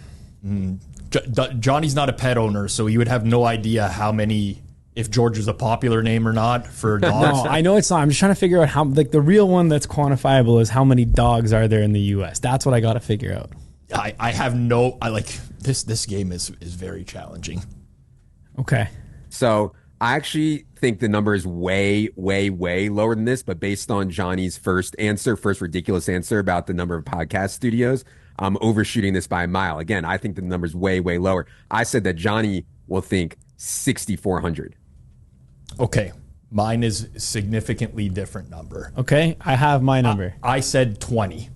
Johnny's not a pet owner, so you would have no idea how many, if George is a popular name or not for dogs. No, I know it's not. I'm just trying to figure out how, like, the real one that's quantifiable is how many dogs are there in the U.S. That's what I got to figure out. I have no. I like this game is very challenging. Okay. So I actually think the number is way, way, way lower than this, but based on Johnny's first ridiculous answer about the number of podcast studios, I'm overshooting this by a mile. Again, I think the number's way, way lower. I said that Johnny will think 6,400. Okay. Mine is a significantly different number. Okay. I have my number. I said 20.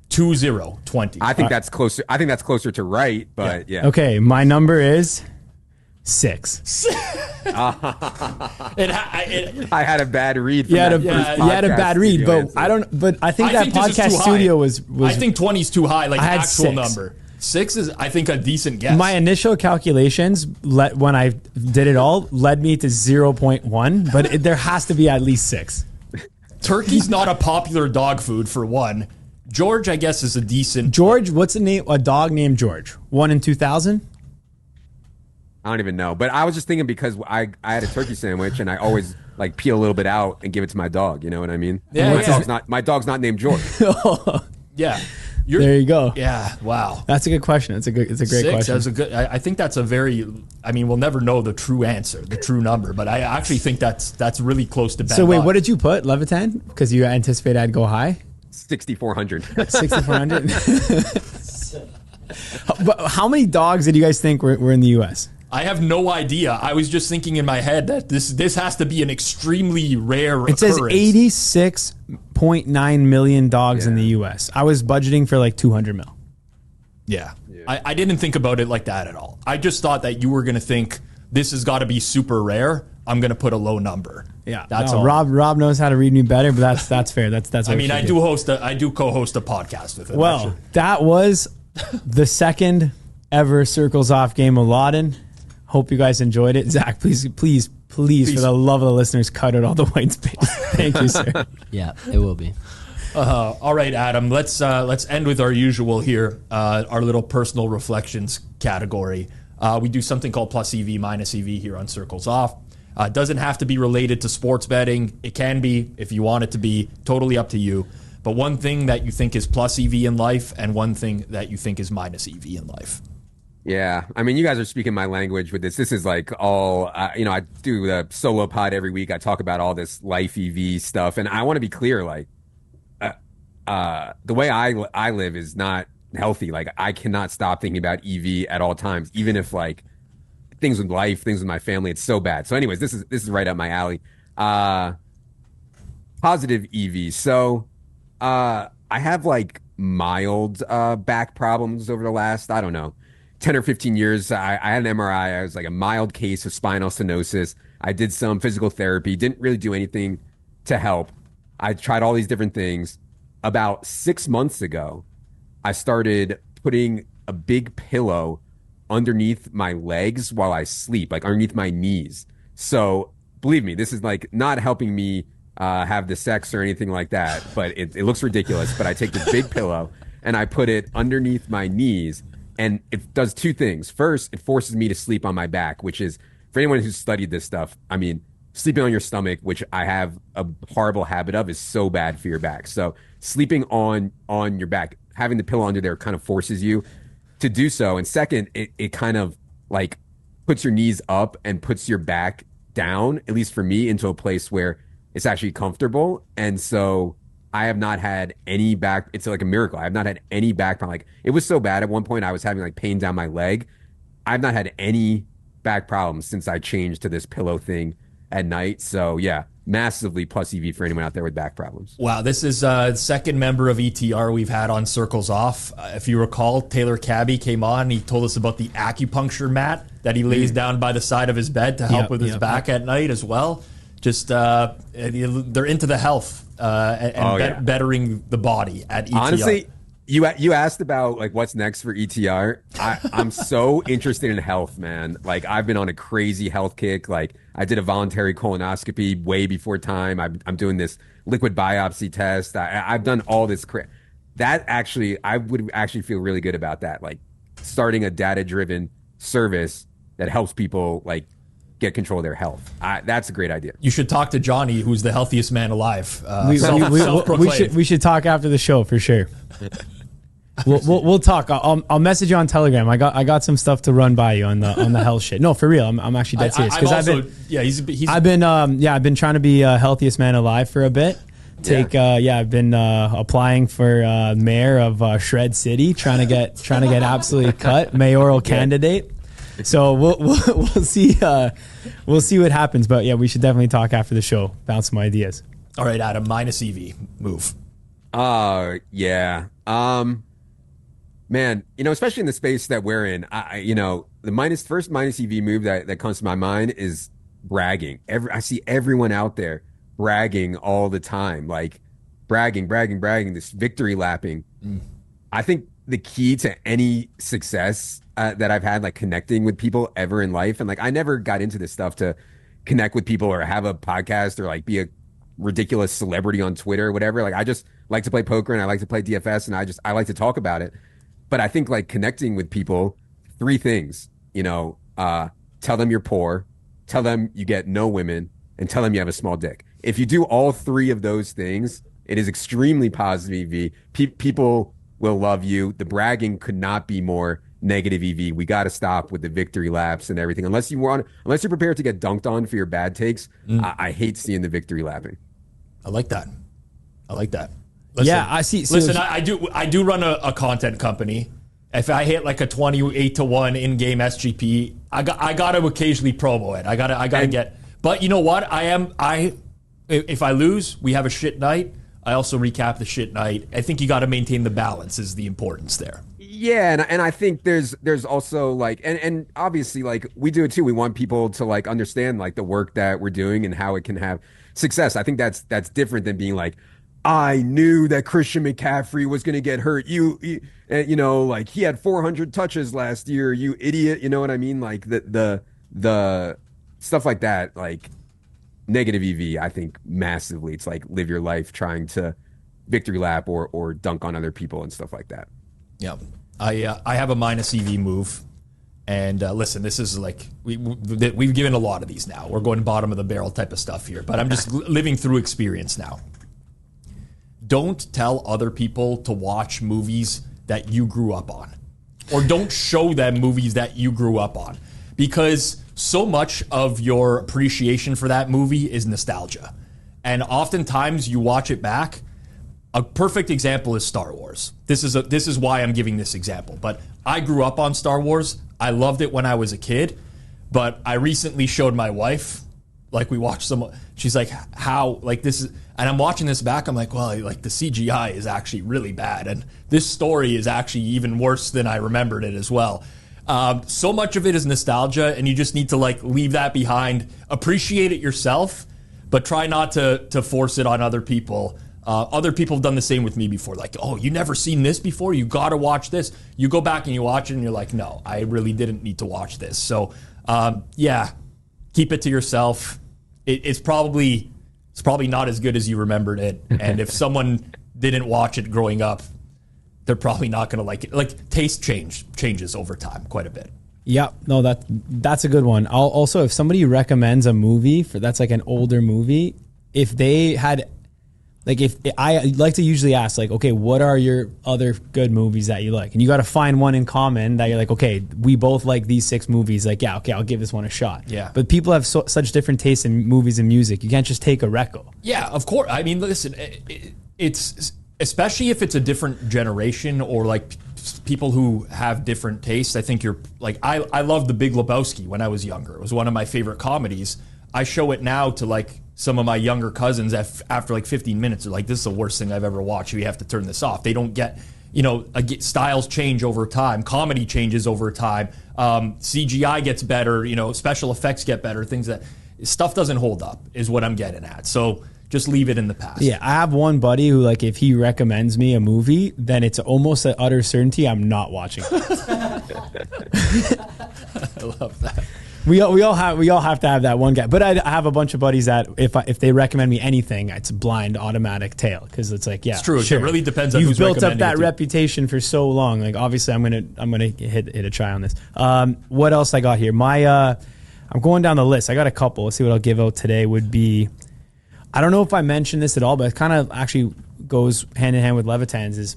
20. I think that's closer. I think that's closer to right, but yeah. Okay. My number is 6. I had a bad read. You had a bad read, but answer. I don't. But I think that this is podcast too high. studio was. I think 20 is too high. Like I the had actual 6. number. 6 is, I think, a decent guess. My initial calculations, when I did it all, led me to 0.1, but there has to be at least 6. Turkey's not a popular dog food, for one. George, I guess, is a decent. George, what's the name? A dog named George. 1 in 2000. I don't even know, but I was just thinking because I had a turkey sandwich and I always like peel a little bit out and give it to my dog. You know what I mean? Yeah, my dog's not named George. Yeah. There you go. Yeah. Wow. That's a good question. It's a great 6, question. That's a good. I think that's a very. I mean, we'll never know the true answer, the true number, but I actually think that's really close to. So wait, what did you put, Levitan? Because you anticipate I'd go high. 6,400. 6,400. But how many dogs did you guys think were in the U.S.? I have no idea. I was just thinking in my head that this has to be an extremely rare occurrence. It says 86.9 million dogs in the U.S. I was budgeting for like 200 mil. Yeah. I didn't think about it like that at all. I just thought that you were going to think this has got to be super rare. I'm going to put a low number. Yeah, that's all. Rob knows how to read me better, but that's fair. That's. I mean, I do co-host a podcast with him. Well, that was the second ever Circles Off game of Lodden. Hope you guys enjoyed it. Zach, please, for the love of the listeners, cut out all the white space. Thank you, sir. Yeah, it will be. All right, Adam. Let's end with our usual here, our little personal reflections category. We do something called plus EV, minus EV here on Circles Off. It doesn't have to be related to sports betting. It can be if you want it to be. Totally up to you. But one thing that you think is plus EV in life, and one thing that you think is minus EV in life. Yeah, I mean, you guys are speaking my language with this. This is like all, I do the solo pod every week. I talk about all this life EV stuff, and I want to be clear, like, the way I live is not healthy. Like, I cannot stop thinking about EV at all times, even if like things with life, things with my family, it's so bad. So, anyways, this is right up my alley. Positive EV. So, I have like mild back problems over the last, I don't know, 10 or 15 years. I had an MRI. I was like a mild case of spinal stenosis. I did some physical therapy, didn't really do anything to help. I tried all these different things. About 6 months ago, I started putting a big pillow underneath my legs while I sleep, like underneath my knees. So believe me, this is like not helping me have the sex or anything like that, but it looks ridiculous. But I take the big pillow and I put it underneath my knees. And it does two things. First, it forces me to sleep on my back, which is, for anyone who's studied this stuff, I mean, sleeping on your stomach, which I have a horrible habit of, is so bad for your back. So sleeping on your back, having the pillow under there kind of forces you to do so. And second, it kind of like puts your knees up and puts your back down, at least for me, into a place where it's actually comfortable. And so I have not had any back. It's like a miracle. I have not had any back pain. Like, it was so bad at one point I was having like pain down my leg. I've not had any back problems since I changed to this pillow thing at night. So yeah, massively plus EV for anyone out there with back problems. Wow, this is the second member of ETR we've had on Circles Off. If you recall, Taylor Cabby came on. He told us about the acupuncture mat that he lays down by the side of his bed to help with his back at night as well. Just they're into the health and bettering the body at ETR. Honestly, you asked about like what's next for ETR. I'm so interested in health, man. Like, I've been on a crazy health kick. Like, I did a voluntary colonoscopy way before time. I'm doing this liquid biopsy test. I've done all this crap. That actually, I would actually feel really good about that. Like, starting a data-driven service that helps people like get control of their health. That's a great idea. You should talk to Johnny, who's the healthiest man alive. We should talk after the show for sure. We'll talk. I'll message you on Telegram. I got some stuff to run by you on the health shit. No, for real. I'm actually dead serious because I've been trying to be healthiest man alive for a bit. I've been applying for mayor of Shred City, trying to get absolutely cut mayoral candidate. So we'll see what happens. But yeah, we should definitely talk after the show. Bounce some ideas. All right, Adam, minus EV move. Yeah. Man, especially in the space that we're in, the first minus EV move that comes to my mind is bragging. I see everyone out there bragging all the time, like bragging, this victory lapping. I think the key to any success that I've had, like connecting with people ever in life, and like I never got into this stuff to connect with people or have a podcast or like be a ridiculous celebrity on Twitter or whatever. Like, I just like to play poker and I like to play DFS and I like to talk about it. But I think like connecting with people, 3 things, tell them you're poor, tell them you get no women, and tell them you have a small dick. If you do all 3 of those things, it is extremely positive EV. People will love you. The bragging could not be more negative EV. We got to stop with the victory laps and everything. Unless you're prepared to get dunked on for your bad takes, I hate seeing the victory lapping. I like that. Listen, yeah, I see. So listen, I do run a content company. If I hit like a 28-1 in-game SGP, I got to occasionally promo it. I gotta get. But you know what? If I lose, we have a shit night. I also recap the shit night. I think you got to maintain the balance is the importance there. Yeah, and I think there's also like and obviously like we do it too. We want people to like understand like the work that we're doing and how it can have success. I think that's different than being like, I knew that Christian McCaffrey was going to get hurt. Like he had 400 touches last year. You idiot. You know what I mean? Like the stuff like that, like negative EV, I think massively. It's like live your life trying to victory lap or dunk on other people and stuff like that. Yeah. I have a minus EV move. And listen, this is like, we've given a lot of these now. We're going bottom of the barrel type of stuff here, but I'm just living through experience now. Don't tell other people to watch movies that you grew up on, or don't show them movies that you grew up on, because so much of your appreciation for that movie is nostalgia. And oftentimes you watch it back. A perfect example is Star Wars. This is why I'm giving this example. But I grew up on Star Wars. I loved it when I was a kid. But I recently showed my wife, like we watched some, she's like, how, like this is, and I'm watching this back, I'm like, well, like the CGI is actually really bad. And this story is actually even worse than I remembered it as well. So much of it is nostalgia, and you just need to like leave that behind, appreciate it yourself, but try not to force it on other people. Other people have done the same with me before. Like, oh, you never seen this before? You got to watch this. You go back and you watch it and you're like, no, I really didn't need to watch this. So, keep it to yourself. It's probably not as good as you remembered it. And if someone didn't watch it growing up, they're probably not going to like it. Like taste changes over time quite a bit. Yeah, no, that's a good one. Also, if somebody recommends a movie that's like an older movie, if they had Like if I like to usually ask like, okay, what are your other good movies that you like? And you got to find one in common that you're like, okay, we both like these 6 movies. Like, yeah, okay, I'll give this one a shot. Yeah. But people have such different tastes in movies and music. You can't just take a reco. Yeah, of course. I mean, listen, it's especially if it's a different generation or like people who have different tastes. I think you're like, I loved The Big Lebowski when I was younger. It was one of my favorite comedies. I show it now to like some of my younger cousins after like 15 minutes. They're like, this is the worst thing I've ever watched. We have to turn this off. They don't get, styles change over time. Comedy changes over time. CGI gets better. Special effects get better. Stuff doesn't hold up is what I'm getting at. So just leave it in the past. Yeah, I have one buddy who, like, if he recommends me a movie, then it's almost an utter certainty I'm not watching. I love that. We all have to have that one guy. But I have a bunch of buddies that if they recommend me anything, it's blind automatic tail, because it's like, yeah, it's true. Sure. It really depends on You've who's built up recommending that it to. reputation for so long. Like, obviously, I'm gonna hit a try on this. What else I got here? I'm going down the list. I got a couple. Let's see what I'll give out today. Would be, I don't know if I mentioned this at all, but it kind of actually goes hand in hand with Levitan's, is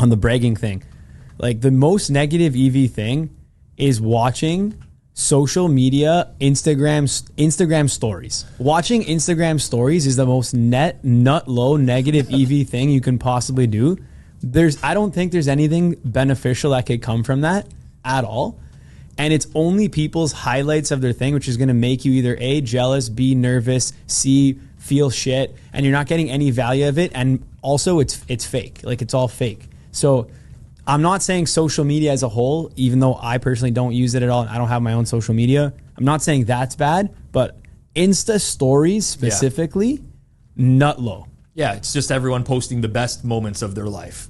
on the bragging thing. Like, the most negative EV thing is watching social media, Instagram stories. Watching Instagram stories is the most nut low negative EV thing you can possibly do. I don't think there's anything beneficial that could come from that at all. And it's only people's highlights of their thing, which is going to make you either A, jealous, B, nervous, C, feel shit, and you're not getting any value of it. And also it's fake. Like, it's all fake. So I'm not saying social media as a whole, even though I personally don't use it at all and I don't have my own social media, I'm not saying that's bad, but Insta stories specifically, nut low. Yeah, it's just everyone posting the best moments of their life,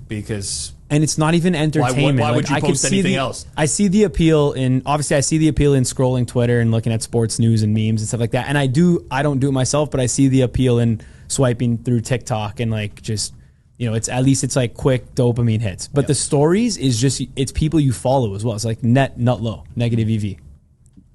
and it's not even entertainment. Why would you post anything else? I see the appeal in scrolling Twitter and looking at sports news and memes and stuff like that. And I don't do it myself, but I see the appeal in swiping through TikTok and, like, just, it's at least it's like quick dopamine hits. But the stories is just, it's people you follow as well. It's like nut low, negative EV.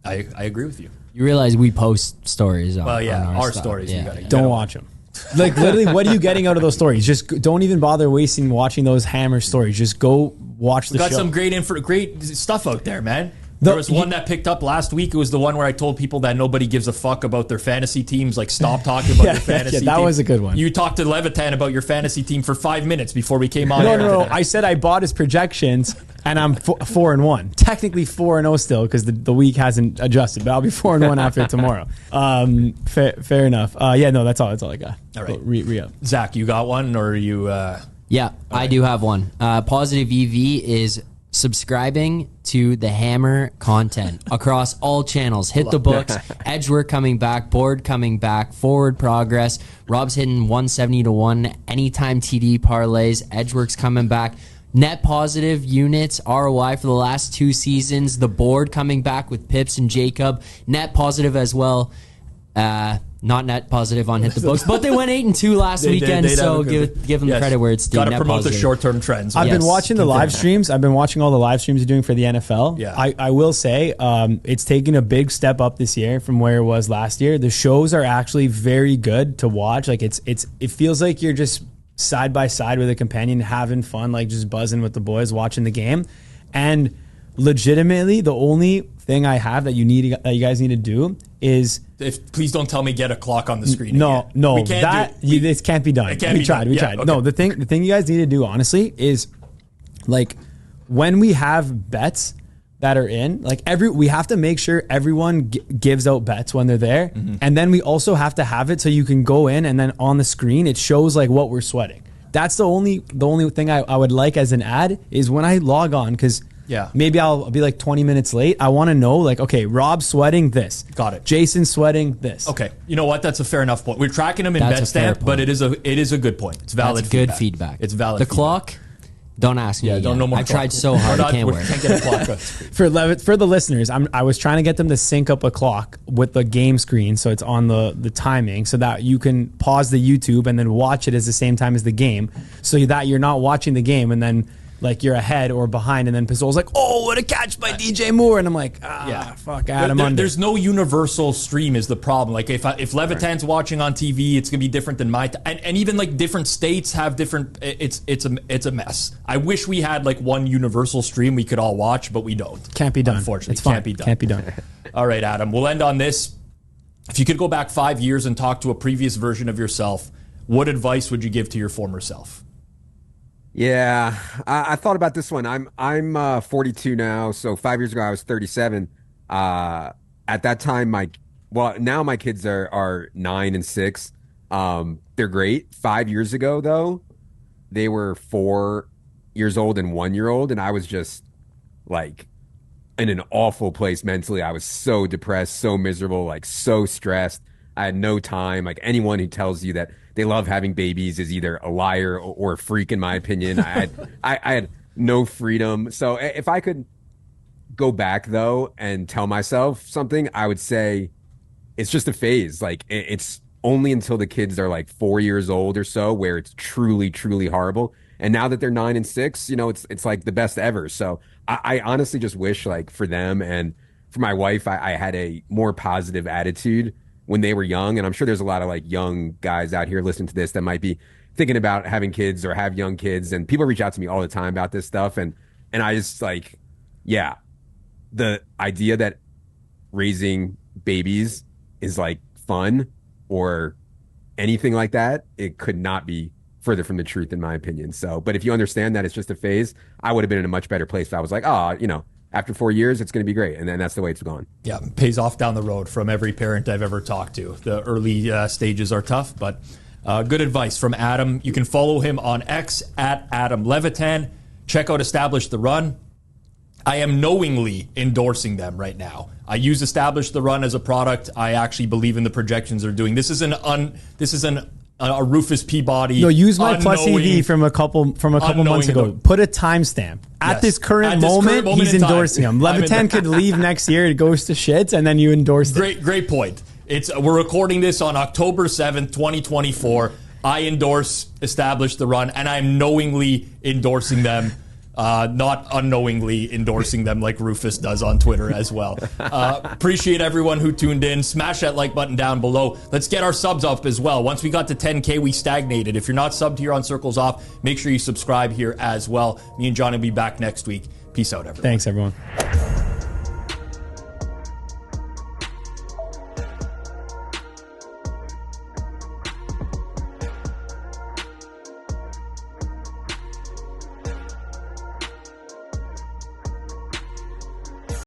I agree with you. You realize we post stories on our stuff. stories. Yeah. Don't watch them. Like, literally, what are you getting out of those stories? Just don't even bother watching those Hammer stories. Just go watch the show. We got some great stuff out there, man. There was one that picked up last week. It was the one where I told people that nobody gives a fuck about their fantasy teams. Like, stop talking about your fantasy team. That was a good one. You talked to Levitan about your fantasy team for 5 minutes before we came on. No. I said I bought his projections, and I'm 4-1. Technically 4-0 still, because the week hasn't adjusted. But I'll be 4-1 after tomorrow. Fair enough. That's all I got. All right. Re-up. Zach, you got one, or are you? Yeah, I do have one. Positive EV is subscribing to the Hammer content across all channels. Hit the books, Edgework coming back, board coming back, forward progress. Rob's hitting 170-1 anytime TD parlays. Edgework's coming back. Net positive units, ROI for the last 2 seasons. The board coming back with Pips and Jacob. Net positive as well. Not net positive on Hit the Books, but they went 8-2 last weekend, so give them credit where it's due. Got to promote the short-term trends. I've been watching the live streams. I've been watching all the live streams you're doing for the NFL. Yeah. I will say it's taken a big step up this year from where it was last year. The shows are actually very good to watch. Like, it feels like you're just side by side with a companion, having fun, like just buzzing with the boys, watching the game. And legitimately, the only thing I have that you guys need to do is, please don't tell me get a clock on the screen. No, this can't be done. We tried. Okay. No, the thing you guys need to do, honestly, is, like, when we have bets that are in, like, we have to make sure everyone gives out bets when they're there, and then we also have to have it so you can go in and then on the screen it shows like what we're sweating. That's the only thing I would like as an ad is when I log on, because maybe I'll be like 20 minutes late. I want to know, like, okay, Rob's sweating this. Got it. Jason's sweating this. Okay. You know what? That's a fair enough point. We're tracking them in betstamp, but it is a good point. It's valid. That's good feedback. It's valid. The clock. Don't ask me. Don't know more. I've tried so hard. I can't work. Can't get a clock. For the listeners, I was trying to get them to sync up a clock with the game screen, so it's on the timing, so that you can pause the YouTube and then watch it at the same time as the game, so that you're not watching the game and then like you're ahead or behind, and then Pizzola's like, oh, what a catch by DJ Moore, and I'm like, fuck, Adam under. There's no universal stream is the problem. Like if Levitan's watching on TV, it's gonna be different than and even like different states have different. It's a mess. I wish we had like one universal stream we could all watch, but we don't. Can't be done. Unfortunately, it's fine. Can't be done. Can't be done. All right, Adam. We'll end on this. If you could go back 5 years and talk to a previous version of yourself, what advice would you give to your former self? Yeah, I thought about this one. I'm 42 now, so 5 years ago I was 37. At that time, now my kids are 9 and 6. They're great. 5 years ago, though, they were 4 years old and 1 year old, and I was just like in an awful place mentally. I was so depressed, so miserable, like so stressed. I had no time. Like anyone who tells you that they love having babies is either a liar or a freak, in my opinion. I had no freedom. So if I could go back though and tell myself something, I would say it's just a phase. Like it's only until the kids are like 4 years old or so where it's truly, truly horrible. And now that they're 9 and 6, it's like the best ever. So I honestly just wish, like, for them and for my wife, I had a more positive attitude when they were young. And I'm sure there's a lot of like young guys out here listening to this that might be thinking about having kids or have young kids. And people reach out to me all the time about this stuff. And I just like, yeah, the idea that raising babies is like fun or anything like that, it could not be further from the truth, in my opinion. So, but if you understand that it's just a phase, I would have been in a much better place if I was like, after 4 years, it's going to be great. And then that's the way it's gone. Yeah, pays off down the road from every parent I've ever talked to. The early stages are tough, but good advice from Adam. You can follow him on X at Adam Levitan. Check out Establish the Run. I am knowingly endorsing them right now. I use Establish the Run as a product. I actually believe in the projections they're doing. This is a Rufus Peabody. No, use my plus EV from a couple months ago. Put a timestamp. At this current moment, he's endorsing him. Levitan could leave next year. It goes to shits, and then you endorse it. Great point. We're recording this on October 7th, 2024. I endorse Establish the Run, and I'm knowingly endorsing them. Not unknowingly endorsing them like Rufus does on Twitter as well. Appreciate everyone who tuned in. Smash that like button down below. Let's get our subs up as well. Once we got to 10K, we stagnated. If you're not subbed here on Circles Off, make sure you subscribe here as well. Me and Johnny will be back next week. Peace out, everyone. Thanks, everyone.